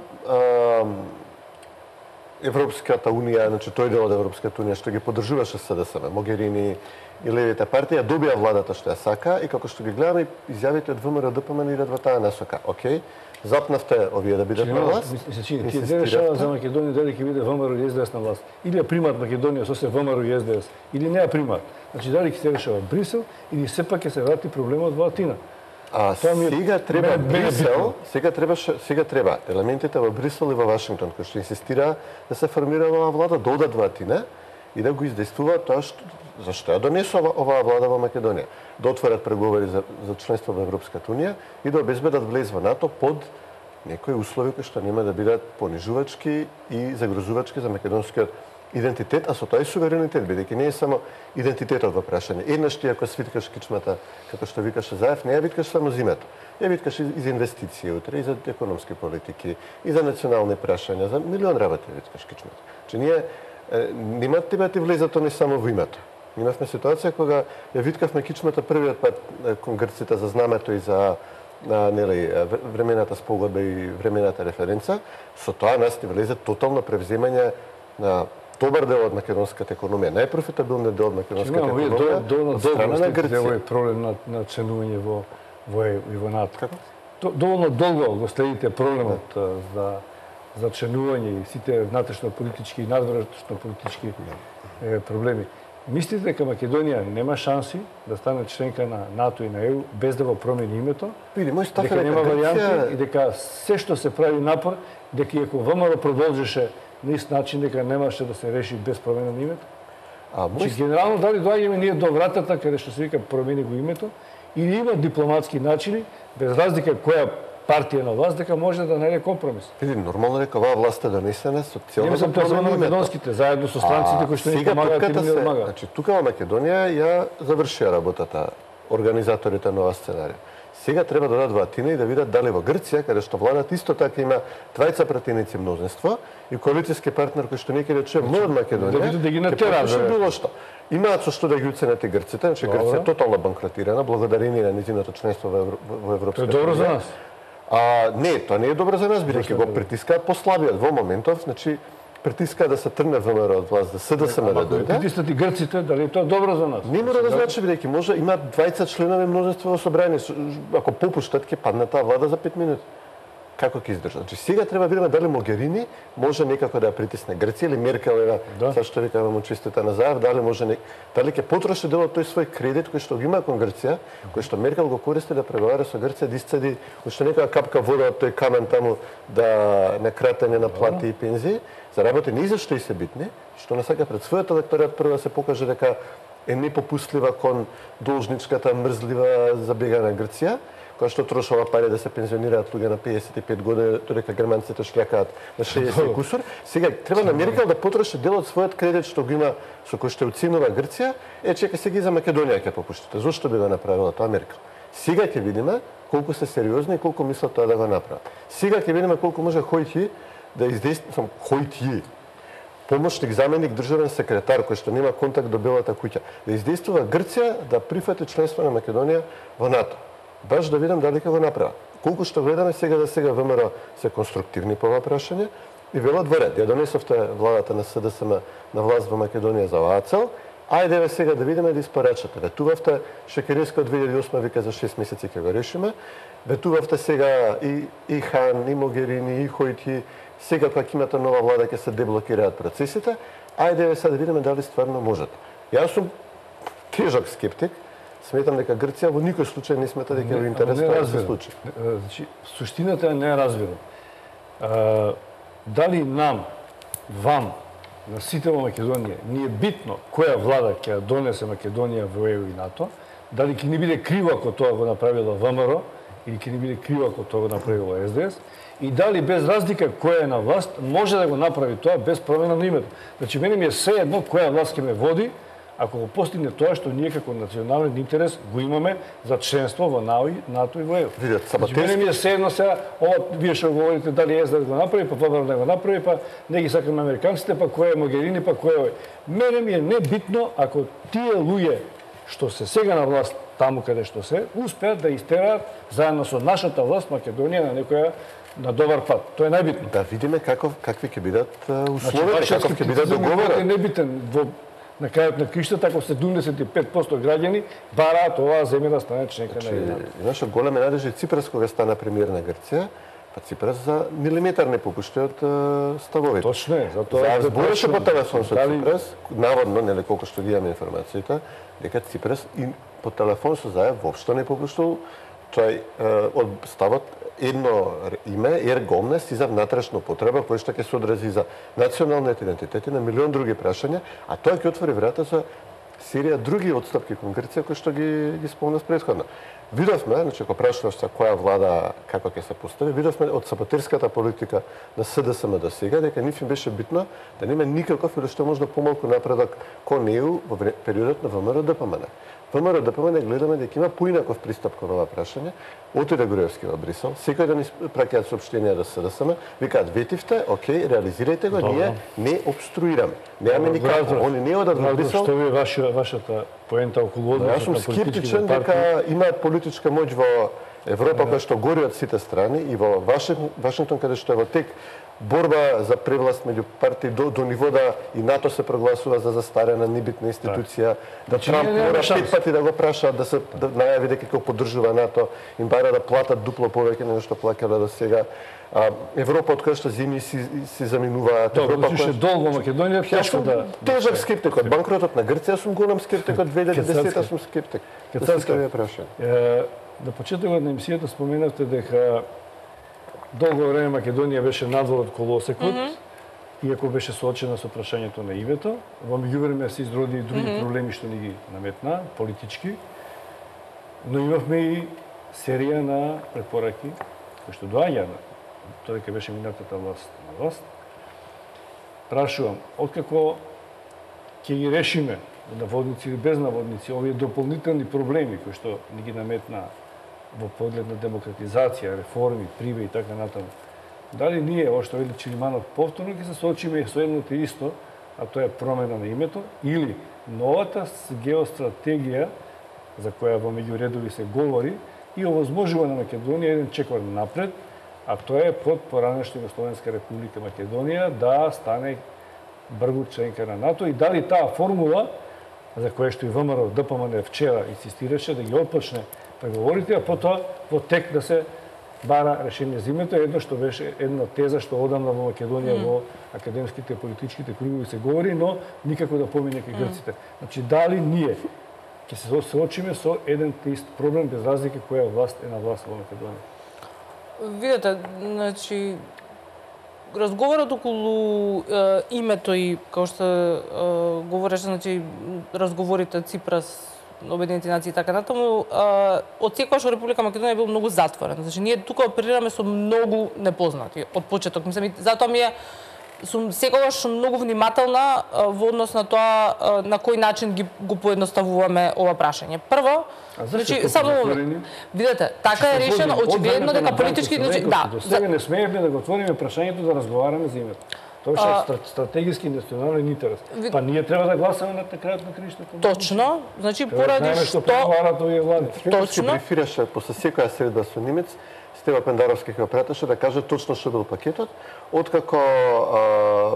Европската унија, значи тој дел од Европската унија што ги поддржуваше СДСМ, Могерини и левите партија добија владата што ја сака и како што ги гледаме изјавите од ВМРО ДПМН идат во таа насока. Океј, запнавте овие да бидат на власт. Тие не решава за Македонија дали ќе биде ВМРО или СДС на власт. Или ја примат Македонија со се ВМРО и СДС, или не ја примат. Значи дали ќе се решава Брисел или сепак ќе се врати проблемот во Атина. Сега треба Брисел, сега треба елементите во Брисел и во Вашингтон кои што инсистира да се формира оваа влада, да одат во Атина и да го издействуваат тоа зашто ја донесува оваа влада во Македонија, да отворат преговори за членство во Европската унија и да обезбедат влез во НАТО под некои услови кои што нема да бидат понижувачки и загрозувачки за македонскиот идентитет, а со тоа и суверенитет, бидејќи не е само идентитетот во прашање. Еднаш ти ако свиткаш кичмата, како што викаше Заев, не ја викаш само зимето. Ја викаш и за инвестиции утре, и за економски политики, и за национални прашања, за милион работи викаш кичмата. Че ние нема тебе ти влезато не само во името. Имавме ситуација кога ја виткавме кичмата првиот пат кон грците за знамето и за времената спогодба и времената референца, со тоа нас ти влезе тотално превземање на добар дел од македонската економија, најпрофитабилниот дел од македонската економија. Доволно долго проблем на членување во НАТО. Доволно долго го следите проблемот за членување и сите внатрешно политички и надвнешно политички проблеми. Мислите дека Македонија нема шанси да стане членка на НАТО и на ЕУ без да го промени името? Види, мој став е дека нема варијанти Грција... и дека се што се прави напор, дека и ако ВМРО продолжеше на ист начин, дека немаше да се реши без промена на името? Значи, генерално дали доаѓаме ние до вратата каде што се вика промени го името, или има дипломатски начини, без разлика која партија на власт, дека може да најде компромис. Види, нормално дека оваа власт е донесена со цел да се промени македонските, заедно со странците кои што ни помагаат и ни помагаат. Значи, тука во Македонија ја завршија работата организаторите на оваа сценарија. Сега треба да дадат ватина и да видат дали во Грција, каде што владата исто така има двајца пратеници мнозинство и коалицијски партнер кој што некаде чуе од Македонија, да видат да ги натераат било што. Имаат со што да ги уценат и грците, значи Грција е тотално банкротирана благодарение на низиното членство во Европската Тоа е добро за нас. Не, тоа не е добро за нас, бидејќи го притискаат послабиот во моментов, значи притискаат да се тргне ВМРО од власт, да СДСМ да дојде. Притиснат и грците, дали тоа е добро за нас? Не мора да значи, бидејќи може имаат двајца членови мнозинство во собрание, ако попуштат ќе падне таа влада за 5 минути. Како ќе издржат? Значи сега треба да видиме дали Могерини може некако да ја притисне Грција или Меркел ева, са што викаме му честита на заев, дали може дали ќе потроши дел од тој свој кредит кој што го има кон Грција, кој што Меркел го користи да преговара со Грција да исцеди уште некоја капка вода од тој камен таму да на кратење на плати и пензии, за работи не зашто и се битни, што не сака пред својот електорат прво да се покаже дека е непопустлива кон должничката мрзлива забегана Грција, која што трошала пари да се пензионираат луѓе на 55 години, дека германците шљакаат на 60 кусур. Сега треба на Меркел да потроши дел од својот кредит што го има со кој што уценува Грција, чека сега и за Македонија ќе попуштите. Зошто би го направила тоа Меркел? Сега ќе видиме колку се сериозни и колку мислат тоа да го направат. Сега ќе видиме колку може Хојти да издейства Хојти, помошник заменик државен секретар кој што нема контакт до Белата куќа, да издействува Грција да прифати членство на Македонија во НАТО. Баш да видам дали ќе го направат. Колку што гледаме сега ВМРО се конструктивни по ова прашање и велат во ред. Ја донесовте владата на СДСМ на власт во Македонија за оваа цел. Ајде сега да видиме да испорачате. Ветувавте Шекериска од 2008 вика за 6 месеци ќе го решиме. Ветувавте сега и Хан, и Могерини, и Хојти. Сега кога имате нова влада ќе се деблокираат процесите. Ајде сега да видиме дали стварно можат. Јас сум тежок скептик. Сметам дека Грција во никој случај не смета дека е интерес да се случи. Значи, суштината не ја разбирам. Дали нам, вам, на сите во Македонија, ни е битно која влада ќе донесе Македонија во ЕУ и НАТО, дали ќе ни биде криво ако тоа го направило ВМРО, или ќе ни биде криво ако тоа го направило СДС, и дали без разлика која е на власт, може да го направи тоа без промена на името. Значи, мене ми е се едно која власт ќе ме води, ако го постигне тоа што ние како национален интерес го имаме за членство во НАТО и во ЕУ. Значи, мене ми е се едно сега, вие што говорите дали СДС да го направи, па ВМРО да го направи, па не ги сакаме американците, па кој е Могерини, па кој е овој. Мене ми е небитно ако тие луѓе што се сега на власт таму каде што се, успеат да истераат заедно со нашата власт Македонија на некоја на добар пат. Тоа е најбитно. Да видиме какви ќе бидат условите, каков ќе бидат договорот. Е небитен на крајот на криштата, ако 75% граѓани бараат оваа земја да стане членка на ЕУ. Имаше големи надежди Ципрас кога стана премиер на Грција, па Ципрас за милиметар не попушти од ставовите. Точно е, затоа збореше по телефон со Ципрас, наводно, нели колку што ги имаме информацијата, дека Ципрас и по телефон со Заев воопшто не попуштил тој од ставот едно име, ергомнес и за внатрешна потреба, кој што ќе се одрази за националниот идентитет и на милион други прашања, а тоа ќе отвори врата за серија други отстапки кон Грција кои што ги спомнав претходно. Видовме, значи ако прашуваш за која влада како ќе се постави, видовме од саботерската политика на СДСМ до сега дека нив им беше битно да нема никаков или што можда помалку напредок кон ЕУ во периодот на ВМРО-ДПМН. ВМРО-ДПМН гледаме дека има поинаков пристап кон ова прашање. Отиде Груевски во Брисел, секој ден праќаат соопштенија до СДСМ, викаат ветивте, окей, реализирајте го, ние не обструираме. Немаме никако, они не одат во Брисел. Што ви вашата поента околу односот на политичките партии? Јас сум скептичен дека имаат политичка моќ во Европа која што гори од сите страни и во Вашингтон каде што е во тек борба за превласт меѓу партии до ниво да и НАТО се прогласува за застарена небитна институција, да Трамп мора 5 пати да го праша да најави дека ќе поддржува НАТО, им бара да платат дупло повеќе nego што плаќале до сега. Европа од која што зими си заминуваат. Европа која долго Македонија тешко да тежок скептик од банкротот на Грција, сум голем скептик од 2010 сум скептик. На почетокот на емисијата споменавте дека долго време Македонија беше надвор од колосекот, иако беше соочена со прашањето на името. Во меѓувреме се изроди и други проблеми што ни ги наметна, политички. Но имавме и серија на препораки кои што доаѓа тоа дека беше минатата власт на власт. Прашувам, откако ќе ги решиме наводници или без наводници овие дополнителни проблеми кои што ни ги наметна во поглед на демократизација, реформи, приве и така натаму. Дали ние, ова што вели Чилиманов, повторно ќе се соочиме со едното исто, а тоа е промена на името, или новата геостратегија за која во меѓуредови се говори и овозможува на Македонија еден чекор напред, а тоа е под поранешна Југословенска република Македонија да стане бргу членка на НАТО и дали таа формула за која што и ВМРО ДПМН вчера инсистираше да ги отпочне преговорите, а потоа во тек да се бара решение за името, едно што беше една теза што одамна во Македонија во академските и политичките кругови се говори, но никако да помине кај грците. Значи, дали ние ќе се соочиме со еден теист проблем без разлика која власт е на власт во Македонија? Видете, значи, разговорот околу името и, како што говореше, значи, разговорите Ципрас, Обединените нации и така натаму, од секогаш во Република Македонија бил многу затворен. Значи, ние тука оперираме со многу непознати од почеток. Мислам, затоа сум секогаш многу внимателна во однос на тоа на кој начин го поедноставуваме ова прашање. Прво, значи само видете, така е решено очигледно дека политички до сега не смеевме да го отвориме прашањето да разговараме за името. Тоа е стратегиски национален интерес. Па ние треба да гласаме на крајот на криштото. Точно, значи поради што точно брифираше после секоја средба со Немец, Стева Пендаровски ќе пратеше да каже точно што бил пакетот, откако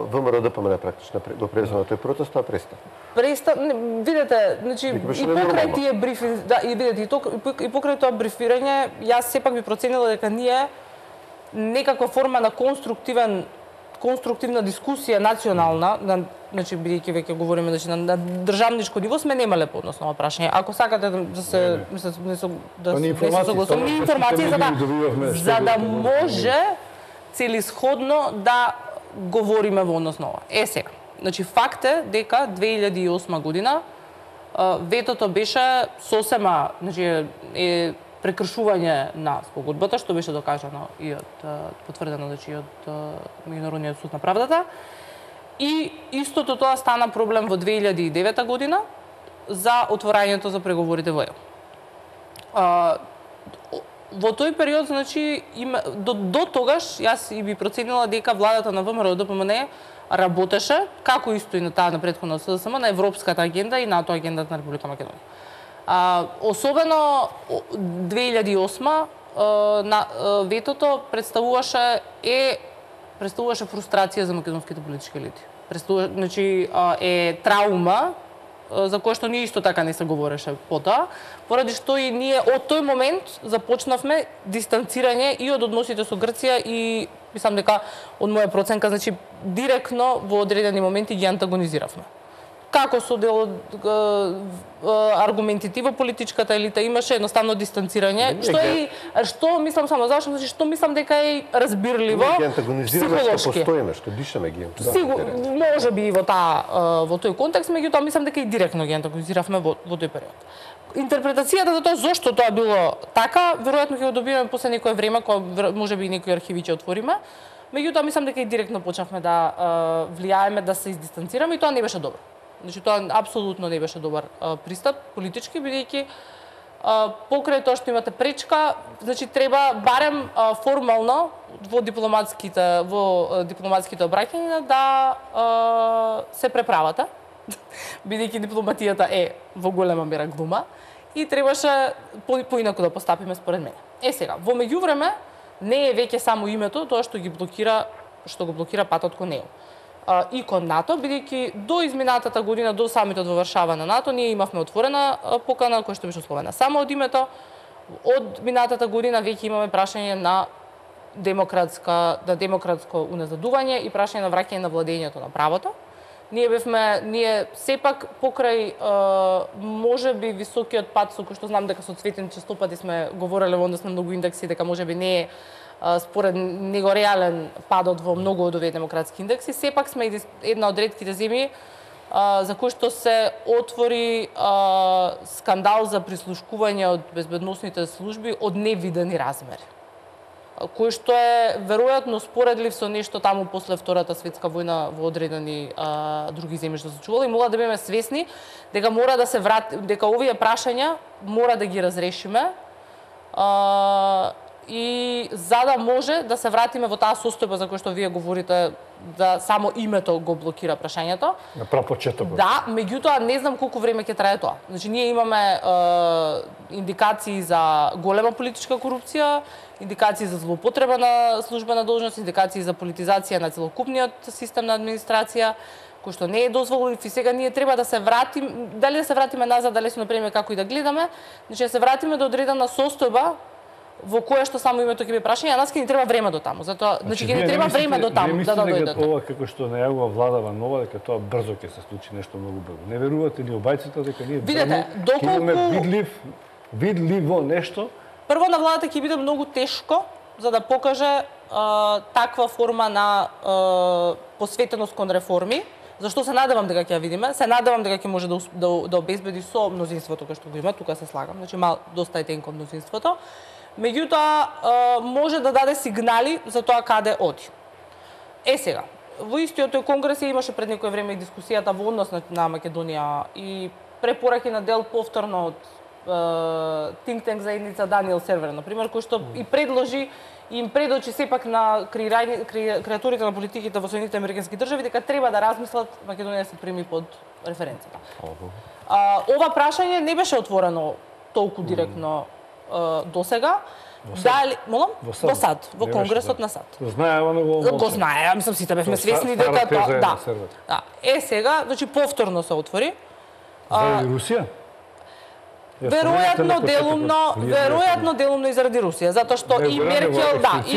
ВМРО ДПМН практично го презема тој процес, тоа престана. Видете, значи и покрај тие брифинг, да, и видете и покрај тоа брифирање, јас сепак би проценила дека ние некаква форма на конструктивна дискусија национална, значи бидејќи веќе говориме значи на државничко ниво сме немале по однос на ова прашање. Ако сакате да се не се согласуваме информации за да може целисходно да говориме во однос на ова. Сега, значи факт е дека 2008 година ветото беше сосема, значи е прекршување на спогодбата, што беше докажано и потврдено значи од Меѓународниот суд на правдата. И истото тоа стана проблем во 2009 година за отворањето за преговорите во ЕУ. Во тој период, значи, до тогаш, јас и би проценила дека владата на ВМРО ДПМН работеше, како исто и на таа на претходна СДСМ, на европската агенда и НАТО агендата на Република Македонија. Особено 2008 на ветото представуваше фрустрација за македонските политички елити. Значи е траума за која што ние исто така не се говореше потоа, поради што и ние од тој момент започнавме дистанцирање и од односите со Грција и мислам дека од моја проценка значи директно во одредени моменти ги антагонизиравме. Како со дел аргументите во политичката елита имаше едноставно дистанцирање, што мислам само зашто, значи што мислам дека е разбирливо, психолошки. Што дишаме ги. Може би во тој контекст, меѓутоа мислам дека и директно ги антагонизиравме во тој период. Интерпретацијата за тоа зошто тоа било така, веројатно ќе го добиеме после некое време, кога можеби и некои архиви ќе отвориме. Меѓутоа мислам дека и директно почнавме да влијаеме, да се издистанцираме и тоа не беше добро. Значи тоа апсолутно не беше добар пристап политички, бидејќи покрај тоа што имате пречка, значи треба барем формално во дипломатските обраќања да се преправата, бидејќи дипломатијата е во голема мера глума и требаше поинаку да постапиме според мене. Сега, во меѓувреме не е веќе само името тоа што ги блокира што го блокира патот кон ЕУ. И кон НАТО, бидејќи до изминатата година, до самитот во Варшава на НАТО, ние имавме отворена покана, која што беше условена само од името. Од минатата година веќе имаме прашање на демократско уназадување и прашање на враќање на владењето на правото. Ние сепак покрај можеби високиот пат со кој што знам дека со Цветин често пати сме говореле во однос на многу индекси дека можеби не е според него реален падот во многу од овие демократски индекси, сепак сме една од ретките земји за кој што се отвори скандал за прислушкување од безбедносните служби од невидени размери, кој што е веројатно споредлив со нешто таму после Втората светска војна во одредени други земји што се чувало, и мора да бидеме свесни дека мора да се дека овие прашања мора да ги разрешиме и за да може да се вратиме во таа состојба за која што вие говорите, да само името го блокира прашањето. На прав почеток. Да, меѓутоа не знам колку време ќе трае тоа. Значи ние имаме индикации за голема политичка корупција, индикации за злоупотреба на службена должност, индикации за политизација на целокупниот систем на администрација, кој што не е дозволив, и сега ние треба да се вратиме, дали да се вратиме назад, дали се например како и да гледаме, значи да се вратиме до одредена состојба во која што само името ќе би прашање, а нас ќе ни треба време до таму. Затоа, значи ќе ни треба време до таму да дојдат. Ова како што најавува владава нова, дека тоа брзо ќе се случи, нешто многу брзо. Не верувате ни обајците дека ние видете, доколку видливо нешто? Прво на владата ќе биде многу тешко за да покаже таква форма на посветеност кон реформи. Зашто се надевам дека ќе ја видиме, се надевам дека ќе може да обезбеди со мнозинството кој што го има, тука се слагам, значи доста е тенко мнозинството. Меѓутоа, може да даде сигнали за тоа каде оди. Сега, во истиот тој конгрес имаше пред некој време и дискусијата во однос на Македонија и препораки на дел повторно од think tank заедница Даниел Сервер, например, кој што и предложи и им предочи сепак на креаторите на политиките во Соединетите Американски држави дека треба да размислат Македонија да се прими под референцата. Ова прашање не беше отворено толку директно до сега. Дали, молам? Во САД, во Конгресот на САД. Го знае, мислам сите бевме свесни дека тоа, да. Сега, значи повторно се отвори. Заради Русија? Веројатно делумно и заради Русија, затоа што и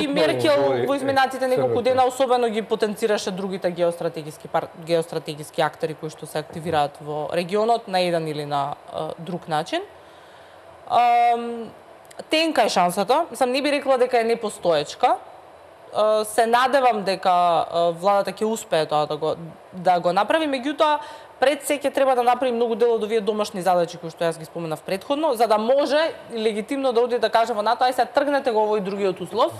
Меркел во изминатите неколку дена особено ги потенцираше другите геостратегиски актери кои што се активираат во регионот на еден или на друг начин. Тенка е шансата, не би рекла дека е непостоечка. Се надевам дека владата ќе успее тоа да го направи, меѓутоа пред се ќе треба да направи многу дел од овие домашни задачи кои што јас ги споменав претходно, за да може легитимно да оди да каже во НАТО, ај се тргнете го овој другиот услов,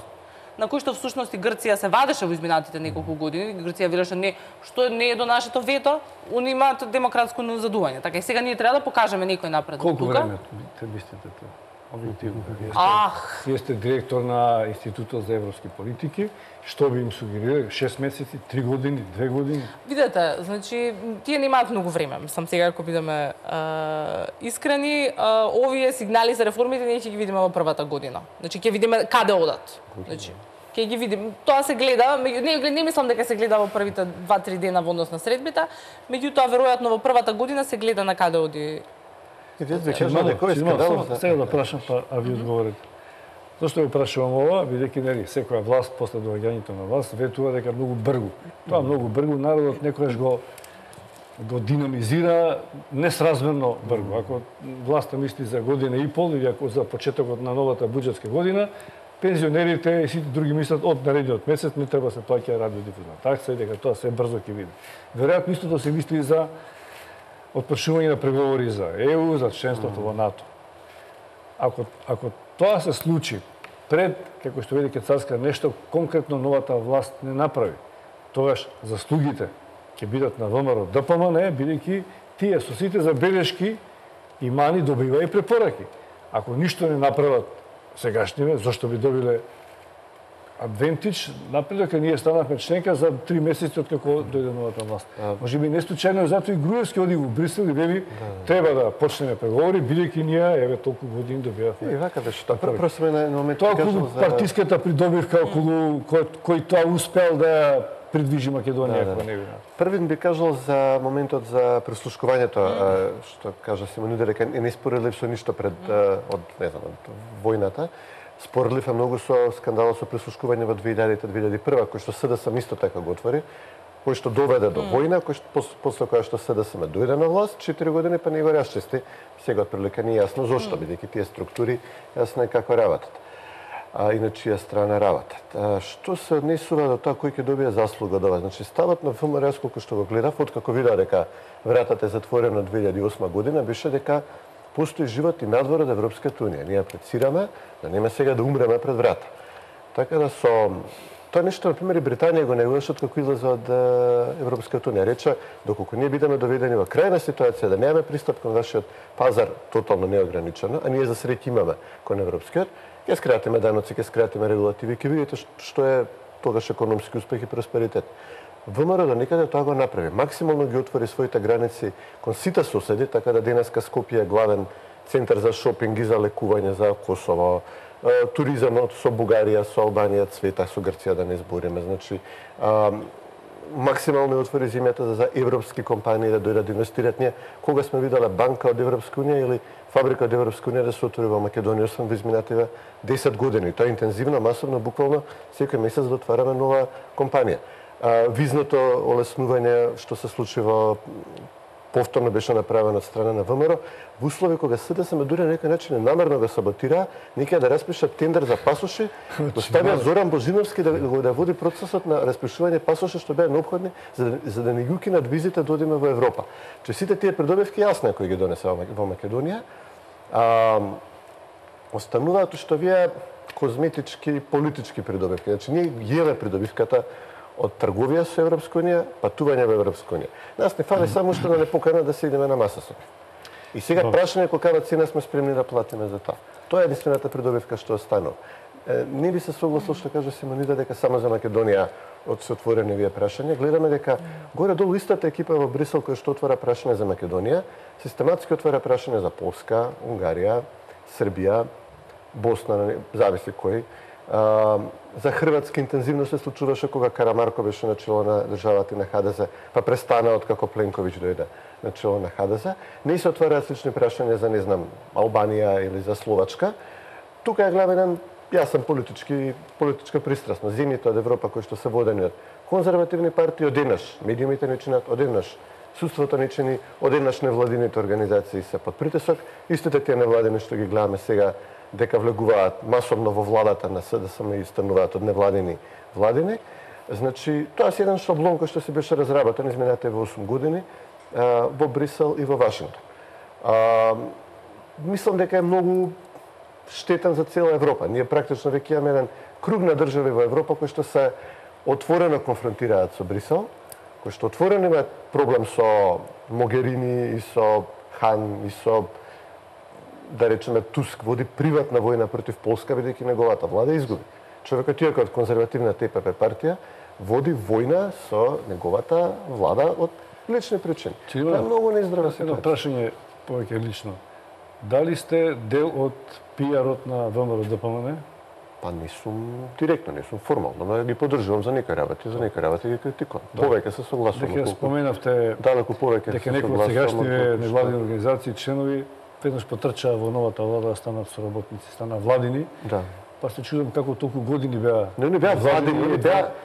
на кој што всушност и Грција се вадеше во изминатите неколку години. Грција велеше не, што не е до нашето вето, они имаат демократско назадување. Така и сега ние треба да покажеме некој напред. Колку време те мислите тоа? Објективно. Вие сте директор на Институтот за европски политики. Што би им сугерирали? 6 месеци, 3 години, 2 години? Видете, значи, тие немаат многу време. Мислам сега ако бидеме искрени, овие сигнали за реформите ние ќе ги видиме во првата година. Значи ќе видиме каде одат. Значи, ќе ги видиме. Тоа се гледа, не мислам дека се гледа во првите 2-3 дена во однос на средбите, меѓутоа веројатно во првата година се гледа на каде оди. Сега да прашам, а ви одговорите. Зошто го прашувам ова? Бидејќи секоја власт после доаѓањето на власт ветува дека многу бргу. Тоа многу бргу народот некојаш го динамизира несразмерно бргу. Ако власта мисли за година и пол или ако за почетокот на новата буџетска година, пензионерите и сите други мислат од наредниот месец не треба се плаќа радиодифузна такса и дека тоа се брзо ќе биде. Веројатно истото се мисли за отпочнување на преговори за ЕУ, за членството во НАТО. Ако тоа се случи пред, како што вели Царска, нешто конкретно новата власт не направи, тогаш заслугите ќе бидат на ВМРО ДПМН, бидејќи тие со сите забелешки и мани добива и препораки. Ако ништо не направат сегашниве, зошто би добиле адвентич, напред дека ние станавме членка за 3 месеци од како дојде новата власт. Може би не случајно затоа и Груевски оди во Брисел и вели треба да почнеме преговори, бидејќи ние еве толку години добивавме. И вака беше тоа. Просто на момент тоа околу партиската придобивка околу кој тоа успел да придвижи Македонија како невина. Првин би кажал за моментот за прислушкувањето, што кажа Симонида дека не споредлив со ништо пред од не знам од војната. Споредлив е многу со скандалот со прислушкување во 2000-2001, кој што СДСМ исто така го отвори, кој што доведе до војна, кој што после која што СДСМ дојде на власт 4 години па не го расчисти. Сега отприлика не е јасно зошто, бидејќи тие структури јасно е како работат. И на чија страна работат. Што се однесува до тоа кој ќе добие заслуга од ова? Значи ставот на ВМРО, колку што го гледав, откако видов дека вратата е затворена 2008 година, беше дека постои живот и надвор од Европската унија. Ние апрецираме да нема сега да умреме пред врата. Така да со тоа нешто, например, и Британија го негуваше откако излезе од Европската унија. Рече, доколку ние бидеме доведени во крајна ситуација да немаме пристап кон вашиот пазар тотално неограничено, а ние за среќа имаме кон европскиот, ќе скратиме даноци, ќе скратиме регулативи, ќе видите што е тогаш економски успех и просперитет. ВМРО до некаде тоа го направи. Максимално ги отвори своите граници кон сите соседи, така да денеска Скопје е главен центар за шопинг и за лекување за Косово, туризамот со Бугарија, со Албанија, цвета, со Грција да не збориме. Значи, максимално отвори земјата за европски компании да дојдат да инвестират. Ние кога сме виделе банка од Европска унија или фабрика од Европска унија да се отвори во Македонија, сум во изминативе 10 години. Тоа е интензивно, масовно, буквално секој месец да отвараме нова компанија. Визното олеснување што се случи во повторно беше направено од страна на ВМРО, во услови кога СДСМ дури на некој начин намерно го саботира, некоја да распишат тендер за пасоши, го ставија Зоран Божиновски да води процесот на распишување пасоши што беа неопходни за да не ги укинат визите да одиме во Европа. Че сите тие придобивки јасно кои ги донесе во Македонија, остануваат што вие козметички, политички придобивки. Значи ние јеле придобивката од трговија со Европска унија, патување во Европска унија. Нас не фали само што да не покана да се идеме на маса со нив. И сега прашање колкава цена сме спремни да платиме за тоа. Тоа е единствената придобивка што останува. Не би се согласил што кажа Симонида дека само за Македонија се отворени вие прашања. Гледаме дека горе-долу истата екипа во Брисел која што отвара прашање за Македонија, систематски отвара прашање за Полска, Унгарија, Србија, Босна, зависи кој. За Хрватска интензивно се случуваше кога Карамарко беше начело на државата на ХДЗ, па престана откако Пленковиќ дојде начело на ХДЗ. Не се отвараат слични прашања за, не знам, Албанија или за Словачка. Тука е главен јасен политичка пристрасност. Земјите од Европа кои што се водени од конзервативни партии одеднаш, медиумите не чинат одеднаш, судството не чини, одеднаш невладините организации се под притисок, истите тие невладини што ги гледаме сега дека влегуваат масовно во владата на СДСМ и стануваат од невладини владини. Значи, тоа е еден шаблон кој што се беше разработен изминатите 8 години во Брисел и во Вашингтон. Мислам дека е многу штетен за цела Европа. Ние практично веќе имаме еден круг на држави во Европа кои што се отворено конфронтираат со Брисел, кои што отворено имаат проблем со Могерини и со Хан и со, да речеме, Туск води приватна војна против Полска, бидејќи неговата влада изгуби. Човекот иако од конзервативна ТПП партија води војна со неговата влада од лични причини. Тоа е многу неиздрава ситуација. Едно прашање повеќе лично. Дали сте дел од пиарот на ВМРО ДПМН? Па не сум директно, не сум формално, но ги поддржувам за некои работи ги критикувам. Повеќе се согласувам. Дека споменавте далеку повеќе дека некои од сегашните невладини организации членови веднаш потрчаа во новата влада да станат соработници, стана владини. Да. Па се чудам како толку години беа. Не беа владини,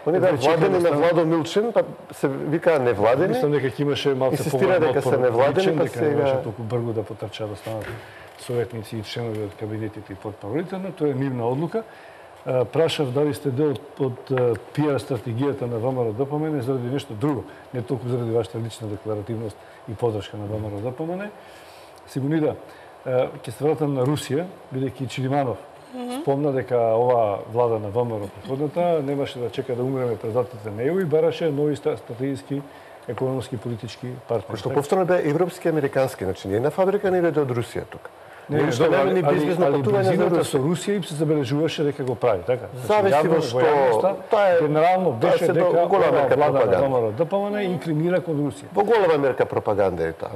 они беа владини на Владо Милчин, па се викаа невладини. Мислам дека ќе имаше малку поголем дека се невладини, па сега немаше толку брзо да потрчаа да станат советници и членови од кабинетите и портпаролите, но тоа е нивна одлука. Прашав дали сте дел од пиар стратегијата на ВМРО ДПМН заради нешто друго, не толку заради вашата лична декларативност и поддршка на ВМРО ДПМН. Симонида, ќе се вратам на Русија, бидејќи Чилиманов спомна дека ова влада на ВМРО претходната немаше да чека да умреме пред вратите на ЕУ и бараше нови стратегиски економски политички партнери. Што повторно беа европски и американски, значи не една фабрика не иде од Русија тука. Ништо нема ни безвизно патување за близината Русија. со Русија им се забележуваше дека го прави, така? Зависи во што генерално беше се дека голема мерка влада на пропаганда. ВМРО ДПМН инкримира кон Русија. Во голема мерка пропаганда е таа,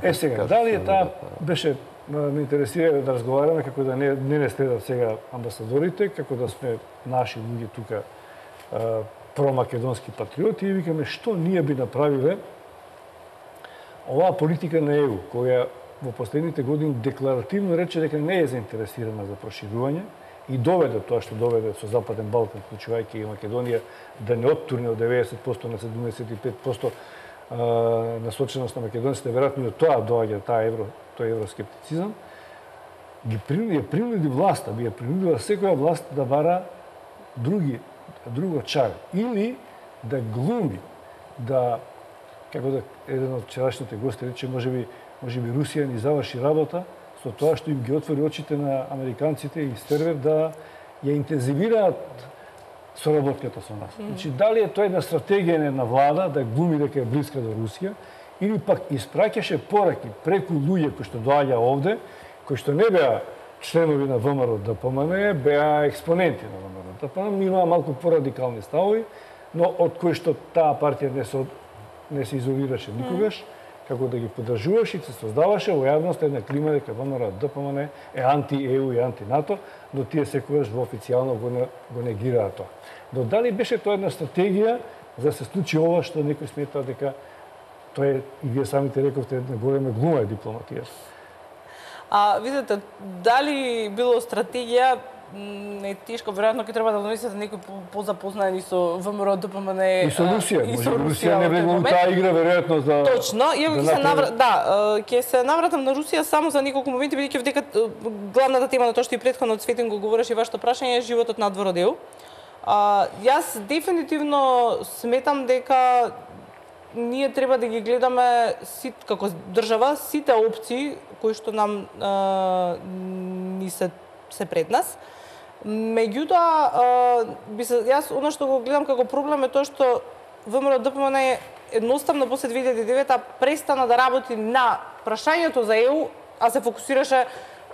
не. Сега, дали е таа беше ме интересира да разговараме како да не следат сега амбасадорите, како да сме наши луѓе тука промакедонски патриоти и викаме што ние би направиле оваа политика на ЕУ, која во последните години декларативно рече дека не е заинтересирана за проширување и доведе тоа што доведе со Западен Балкан, вклучувајќи и Македонија, да не оттурне од 90% на 75% насоченост на македонците, веројатно и од тоа доаѓа тој евроскептицизам, ја принуди власта, би ја принудила секоја власт да бара друго чар или да глуми, да како да еден од вчерашните гости рече, можеби Русија ни заврши работа со тоа што им ги отвори очите на американците и стервер да ја интензивираат соработката со нас. Значи, дали е тоа една стратегија на влада да глуми дека е блиска до Русија, или пак испраќаше пораки преку луѓе кои што доаѓа овде, кои што не беа членови на ВМРО ДПМН, беа експоненти на ВМРО ДПМН, имаа малку порадикални ставови, но од кои што таа партија не се изолираше никогаш, како да ги поддржуваше и се создаваше во јавност една клима дека ВМРО ДПМН е анти-ЕУ и анти-НАТО, но тие секогаш во официјално го негираат тоа. Но дали беше тоа една стратегија за да се случи ова што некој смета дека тоа е, и вие самите рековте, една голема глума е дипломатијата? Видите, дали било стратегија, не е тешко, веројатно ќе треба да донесете некој позапознани со ВМРО ДПМН и со Русија, може Русија не влегла во таа игра веројатно за точно, и ќе се навратам на Русија само за неколку моменти, бидејќи дека главната тема на тоа што и претходно Цветин го говореше и вашето прашање е животот надвор од ЕУ. Јас дефинитивно сметам дека ние треба да ги гледаме како држава сите опции кои што нам ни се пред нас. Меѓутоа, јас оно што го гледам како проблем е тоа што ВМРО ДПМН едноставно после 2009 престана да работи на прашањето за ЕУ, а се фокусираше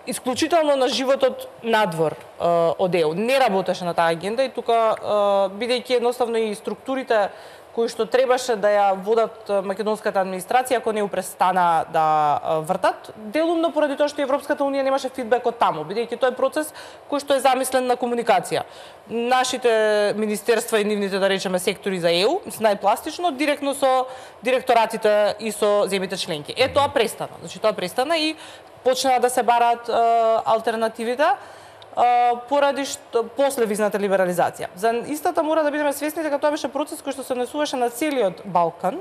исклучително на животот надвор од ЕУ. Не работеше на таа агенда и тука, бидејќи едноставно и структурите кои што требаше да ја водат македонската администрација, ако не ја престана да вртат, делумно поради тоа што Европската унија немаше фидбек од таму, бидејќи тој е процес кој што е замислен на комуникација. Нашите министерства и нивните, да речеме, сектори за ЕУ, најпластично, директно со директоратите и со земјите членки. Тоа престана. Значи, тоа престана и почнаа да се бараат алтернативите, поради што после визната либерализација. За истата мора да бидеме свесни дека тоа беше процес кој што се однесуваше на целиот Балкан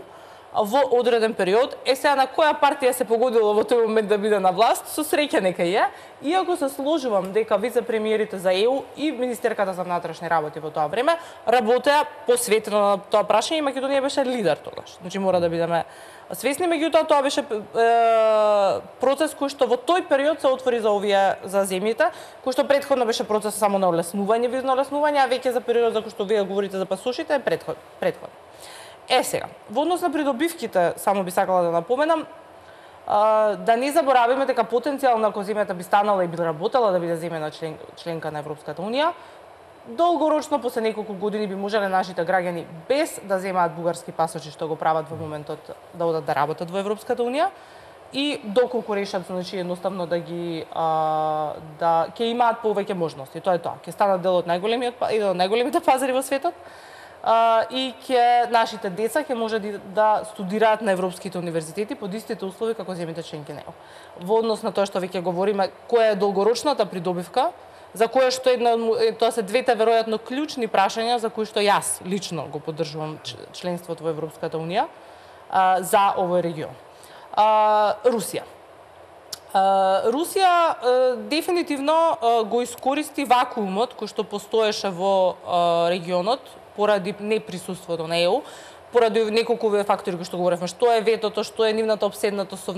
во одреден период. Сега на која партија се погодило во тој момент да биде на власт, со среќа нека е. Иако се сложувам дека вице-премиерите за ЕУ и министерката за внатрешни работи во тоа време работеа посветено на тоа прашање и Македонија беше лидер тогаш. Значи мора да бидеме свесни, меѓутоа тоа беше процес кој што во тој период се отвори за земјите, кој што претходно беше процес само на олеснување, визно олеснување, а веќе за период за кој што вие говорите за пасошите е претходно. Сега, во однос на придобивките, само би сакала да напоменам, да не забораваме дека потенцијално ако земјата би станала и би работела да биде земја членка на Европската унија, долгорочно, после неколку години би можеле нашите граѓани без да земаат бугарски пасоши, што го прават во моментот да одат да работат во Европската унија, и доколку решат, значи едноставно да ќе имаат повеќе можности. Тоа е тоа. Ќе станат дел од најголемите пазари во светот. И нашите деца ќе може да студираат на европските универзитети под истите услови како земјите членки на ЕУ. Во однос на тоа што веќе говориме, која е долгорочната придобивка, за кое што тоа се двете веројатно клучни прашања за кои што јас лично го поддржувам членството во Европската унија за овој регион. Русија. Русија дефинитивно го искористи вакуумот кој што постоеше во регионот поради неприсуството на ЕУ, поради неколку фактори кои што говоревме, што е ветото, што е нивната обседнатост со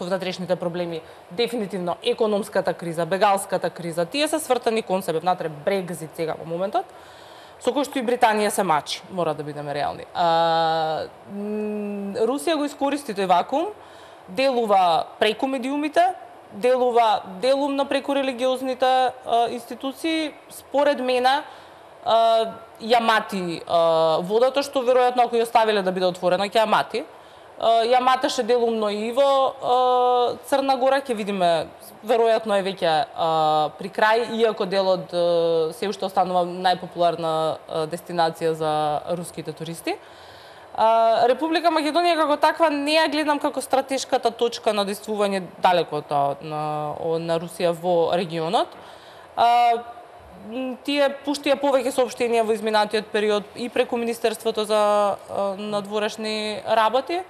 внатрешните проблеми, дефинитивно економската криза, бегалската криза, тие се свртани кон себе, внатре Брекзит сега во моментот, со кој што и Британија се мачи, мора да бидеме реални. Русија го искористи тој вакуум, делува преку медиумите, делува делумно преку религиозните институции, според мене ја мати водата, што веројатно ако ја оставиле да биде отворена, ќе ја мати. Ја матеше делумно и во Црна Гора, ќе видиме, веројатно е веќе при крај, иако делот се уште останува најпопуларна дестинација за руските туристи. Република Македонија како таква не ја гледам како стратешката точка на действување далеко на Русија во регионот. Тие пуштија повеќе соопштенија во изминатиот период и преку Министерството за надворешни работи,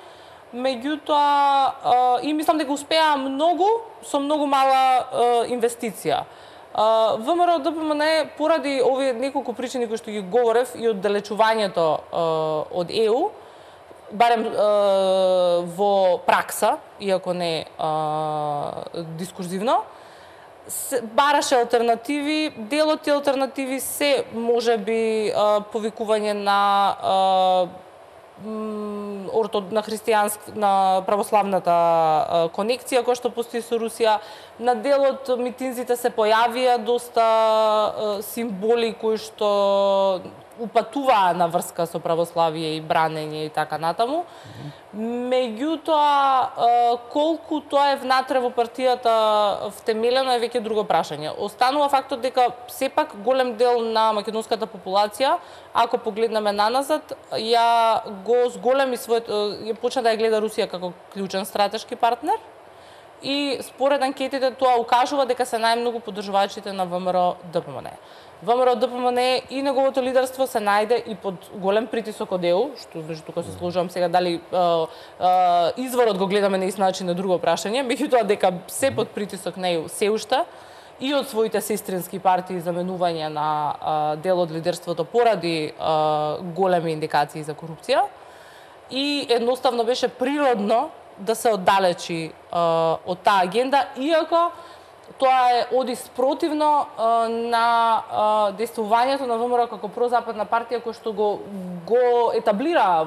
меѓутоа и мислам дека успеа многу со многу мала инвестиција. ВМРО ДПМН поради овие неколку причини кои што ги говорев и оддалечувањето од ЕУ, барем во пракса, иако не дискурзивно, бараше алтернативи. Дел од тие алтернативи се можеби повикување на на православната конекција која што постои со Русија. На дел од митинзите се појавија доста символи кои што упатуваа на врска со православие и бранење и така натаму. Меѓутоа, колку тоа е внатре во партијата втемелено е веќе друго прашање. Останува фактот дека сепак голем дел на македонската популација, ако погледнеме наназад, ја почна да ја гледа Русија како клучен стратешки партнер. И според анкетите тоа укажува дека се најмногу поддржувачите на ВМРО ДПМН. ВМРО ДПМН и неговото лидерство се најде и под голем притисок од ЕУ, што тука се сложувам сега дали изворот го гледаме на ист начин на друго прашање, меѓутоа дека се под притисок на ЕУ се уште и од своите сестрински партии за менување на дел од лидерството поради големи индикации за корупција. И едноставно беше природно да се оддалечи од таа агенда, иако тоа е оди спротивно на действувањето на ВМРО како прозападна партија која што го етаблира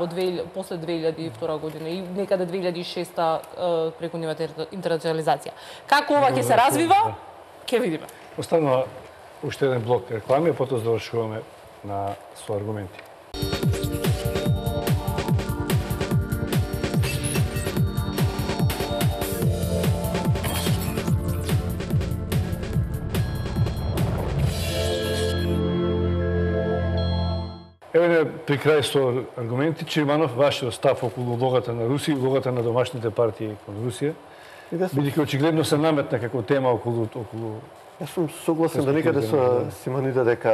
после 2002 година и некаде 2006 преку нивната интернационализација. Како ова ќе се развива, ќе видиме. Останува уште еден блок реклами, а потоа завршуваме со аргументи. Еве при крај со аргументи, Чирманов, вашиот став околу улогата на Русија и улогата на домашните партии кон Русија, бидејќи очигледно се наметна како тема околу... Јас сум согласен да некаде со Симонида дека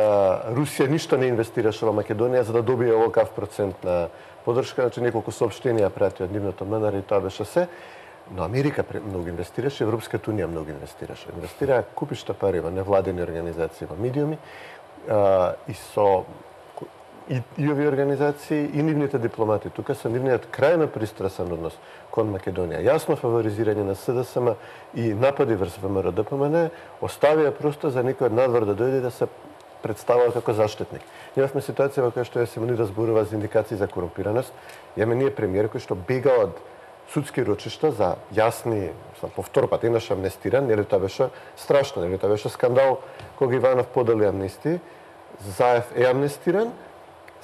Русија ништо не инвестираше во Македонија за да добие оваков процент на поддршка, значи неколку соопштенија прати од нивното МНР и тоа беше се. Но Америка многу инвестираше, Европската унија многу инвестираше. Инвестираа купишта пари во невладени организации, во медиуми и со и овие организации и нивните дипломати. Тука со нивниот крајно пристрасен однос кон Македонија. Јасно фаворизирање на СДСМ и напади врз ВМРО ДПМН оставија просто за некој од надвор да дојде да се представува како заштитник. Имавме ситуација во која што Симонида зборува за индикации за корумпираност. Имаме ние премиер кој што бега од судски рочишта за јасни, по втор пат еднаш амнестиран, нели тоа беше страшно, нели тоа беше скандал кога Иванов подели амнестии, Заев е амнестиран,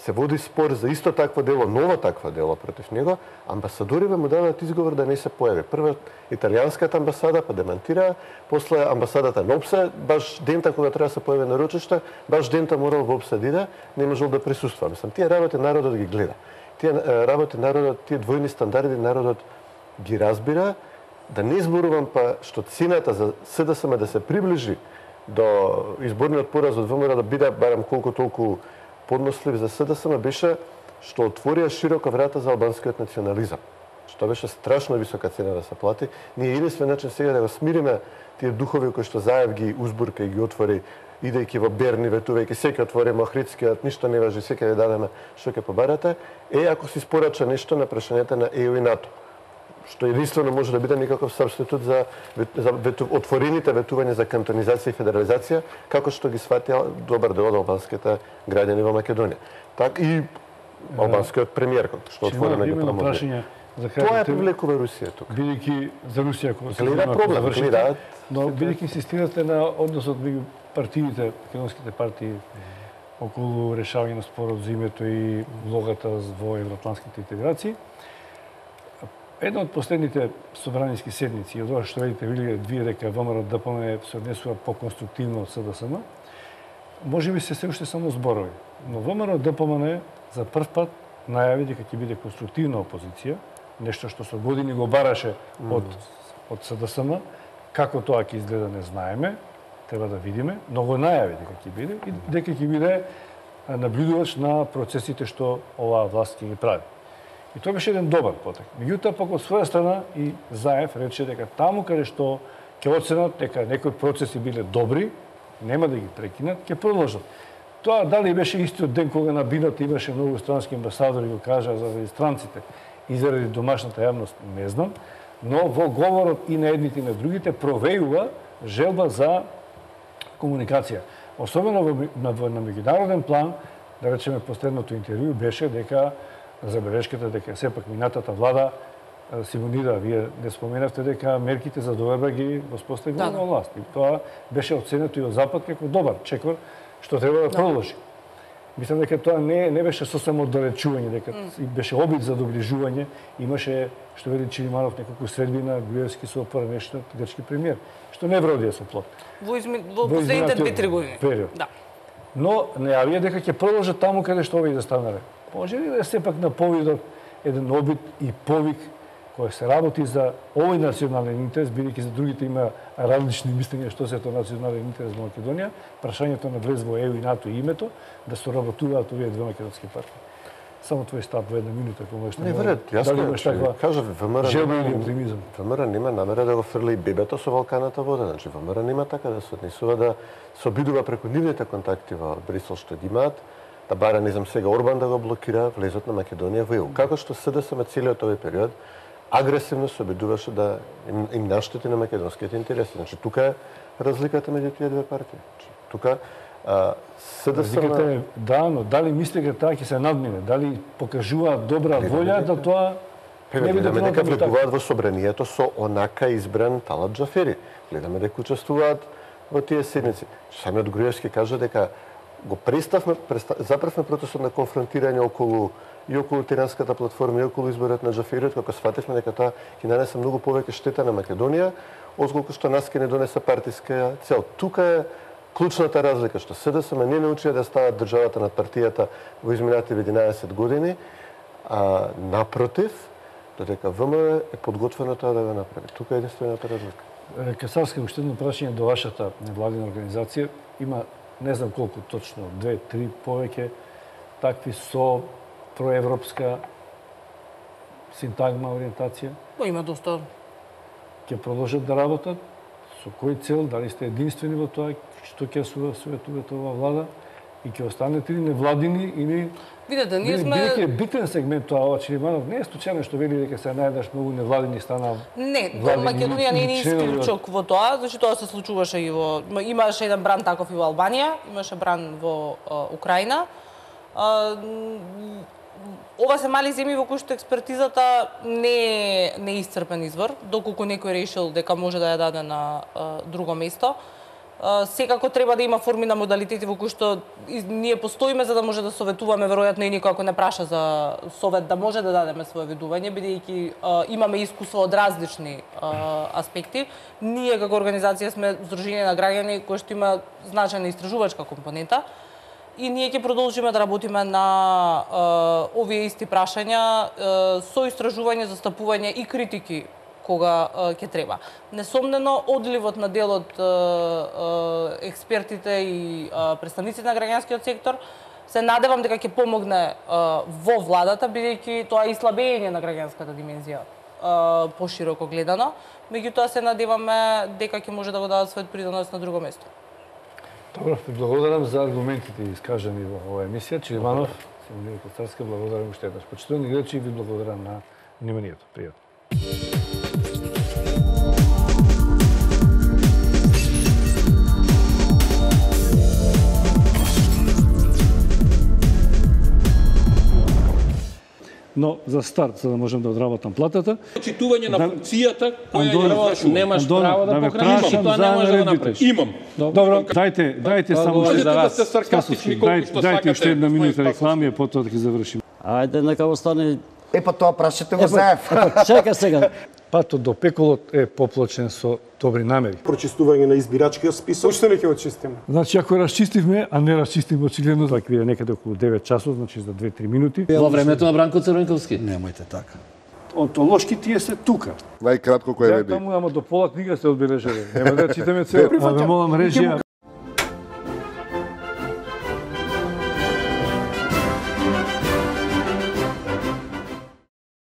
се води спор за исто такво дело, ново такво дело против него, амбасадориве му даваат изговор да не се појави. Прво италијанската амбасада па демантира, после амбасадата на ОПСЕ, баш дента кога треба да се појави на рочишта, баш дента морал во ОПСЕ да иде, не можел да присуства. Мислам, тие работи народот ги гледа. Тие работи народот, тие двојни стандарди народот ги разбира, да не изборувам па што цената за СДСМ да се приближи до изборниот пораз од ВМРО да биде барем колку толку поднослив за СДСМ беше што отворија широко врата за албанскиот национализам. Што беше страшно висока цена да се плати. Ние единствен начин сега да го смириме тие духови кои што Заев ги узбурка и ги отвори, идејќи во Берни, ветувајќи секој отвориме Охридскиот, ништо не важи, секој ви дадеме што ќе побарате, ако се испорача нешто на прашањата на ЕУ и НАТО. Што единствено може да биде некаков сабститут за отворените ветувања за кантонизација и федерализација, како што ги сватија добар дел од албанските граѓани во Македонија. Так и албанскиот премиер, што отворено ги промови. за крај. Тоа ја привлекува Русија тука. Бидејќи за Русија ако се гледа проблем, гледаат. Но бидејќи инсистирате на односот меѓу партиите, македонските партии околу решавање на спорот за името и влогата во евроатлантските интеграции, една од последните собраниски седници, и од ова што видите, вие дека ВМРО ДПМН се однесува по-конструктивно од СДСМ, може би се уште само зборови. Но ВМРО ДПМН за прв пат најави дека ќе биде конструктивна опозиција, нешто што со години го бараше од СДСМ. Како тоа ќе изгледа не знаеме, треба да видиме, но го најави дека ќе биде и дека ќе биде наблюдувач на процесите што оваа власт ќе ги прави. И тоа беше еден добар потек. Меѓутоа, пак од своја страна и Заев рече дека таму каде што ќе оценат дека некои процеси биле добри, нема да ги прекинат, ќе продолжат. Тоа дали беше истиот ден кога на Бината имаше многу странски амбасадори, го кажа заради странците и заради домашната јавност, не знам, но во говорот и на едните и на другите провејува желба за комуникација. Особено на меѓународен план, да речеме последното интервју беше дека забелешката дека сепак минатата влада Симонида, вие не споменавте дека мерките за доверба ги воспостави на власт. И тоа беше оценето и од Запад како добар чекор што треба да продолжи. Мислам дека тоа не беше сосема оддалечување, дека беше обид за доближување, имаше, што вели Чилиманов, неколку средбина, Груевски со опорнешно грчки премиер, што не вродија со плод. Во последните 2-3 години. Да. Но најавија дека ќе продолжат таму каде што овие да станале. Може ли да е сепак на повидот еден обид и повик кој се работи за овој национален интерес, бидејќи за другите има различни мислења што се тоа национален интерес во Македонија, прашањето на влез во ЕУ и НАТО и името, да соработуваат овие две македонски партии. Само твој став во една минута, ако можеш. Не вред, јасно. Кажав, ВМРО нема намера да го фрли бебето со валканата вода. Значи, ВМРО нема така да се однесува, да се обидува преку нивните контакти во Брисел што ги имаат, да бара, не знам сега, Орбан да го блокира влезот на Македонија во ЕУ. Како што СДСМ целиот овој период агресивно се обидуваше да им наштети на македонските интереси. Значи, тука е разликата меѓу тие две партии. Тука СДСМ... Да, но дали мисли дека таа ќе се надмине? Дали покажува добра волја да тоа... Гледаме дека влегуваат во собранието со онака избран Талат Джафери. Гледаме дека учествуваат во тие седници. Самиот Груевски кажа дека го запревме процесот на конфронтирање околу Тиранската платформа и околу изборот на Джафериот, како сфативме дека тоа ќе нанесе многу повеќе штета на Македонија, отколку што нас ќе не донесе партиска цел. Тука е клучната разлика, што СДСМ не научија да стават државата над партијата во изминатите 11 години, а напротив, додека ВМРО е подготвено тоа да го направи. Тука е единствената разлика. Касарска, уште едно прашање до вашата невладина организација. Има, не знам колку точно, 2-3 повеќе такви со проевропска синтагма, ориентација? Има доста. Ќе продолжат да работат? Со кој цел? Дали сте единствени во тоа? Што ќе советувате ова влада? И ќе останете ли невладини или... Видете, ние сме... Бидејќи е битен сегмент тоа, ова Чилиманов не е случајно што вели дека се најдаш многу невладини стана... Не, Македонија не е исклучок во тоа, значи тоа се случуваше и во... Имаше еден бран таков и во Албанија, имаше бран во Украина. Ова се мали земји во кои што експертизата не е исцрпен извор, доколку некој решил дека може да ја даде на друго место. Секако треба да има форми на модалитети во кои што ние постоиме за да може да советуваме, веројатно и никој ако не праша за совет да може да дадеме свое видување, бидејќи имаме искуство од различни аспекти. Ние како организација сме Здружение на граѓани кој што има значајна истражувачка компонента. И ние ќе продолжиме да работиме на овие исти прашања со истражување, застапување и критики кога ќе треба. Несомнено, одливот на дел од експертите и представниците на граѓанскиот сектор се надевам дека ќе помогне во владата, бидејќи тоа е и слабење на граѓанската димензија пошироко гледано. Меѓутоа се надеваме дека ќе може да го дадат својот придонос на друго место. Добро, ви благодарам за аргументите искажани во оваа емисија. Чилиманов, Симонија Кацарска, благодарам уште еднаш. Почитувани гледачи, ви благодарам на вниманието. Пријатно. но за старт, за да можам да одработам платата. Почитување на функцијата која ја Андон, извршувам. Немаш право да покраниш и тоа не за можеш да го наредбите. направиш. Имам. Добро, дајте само говори уште за вас. Можете да сте саркастични колку што дајте уште една сакате. минута реклами, а потоа да ги завршим. Ајде, нека остане... Па тоа прашате го за ЕФ. Чека сега. Патот до пеколот е поплачен со добри намери. Прочистување на избирачкиот список. Уште не ќе очистиме. Значи, ако расчистивме, а не расчистивме очигледно, така биде некаде околу 9 часот, значи за 2-3 минути. Во времето на Бранко Црвенковски. Немојте така. Онтолошки тие се тука. Најкратко кој Ја веди. таму, ама до пола книга се одбележали. Нема да читаме цел. А ве молам режија.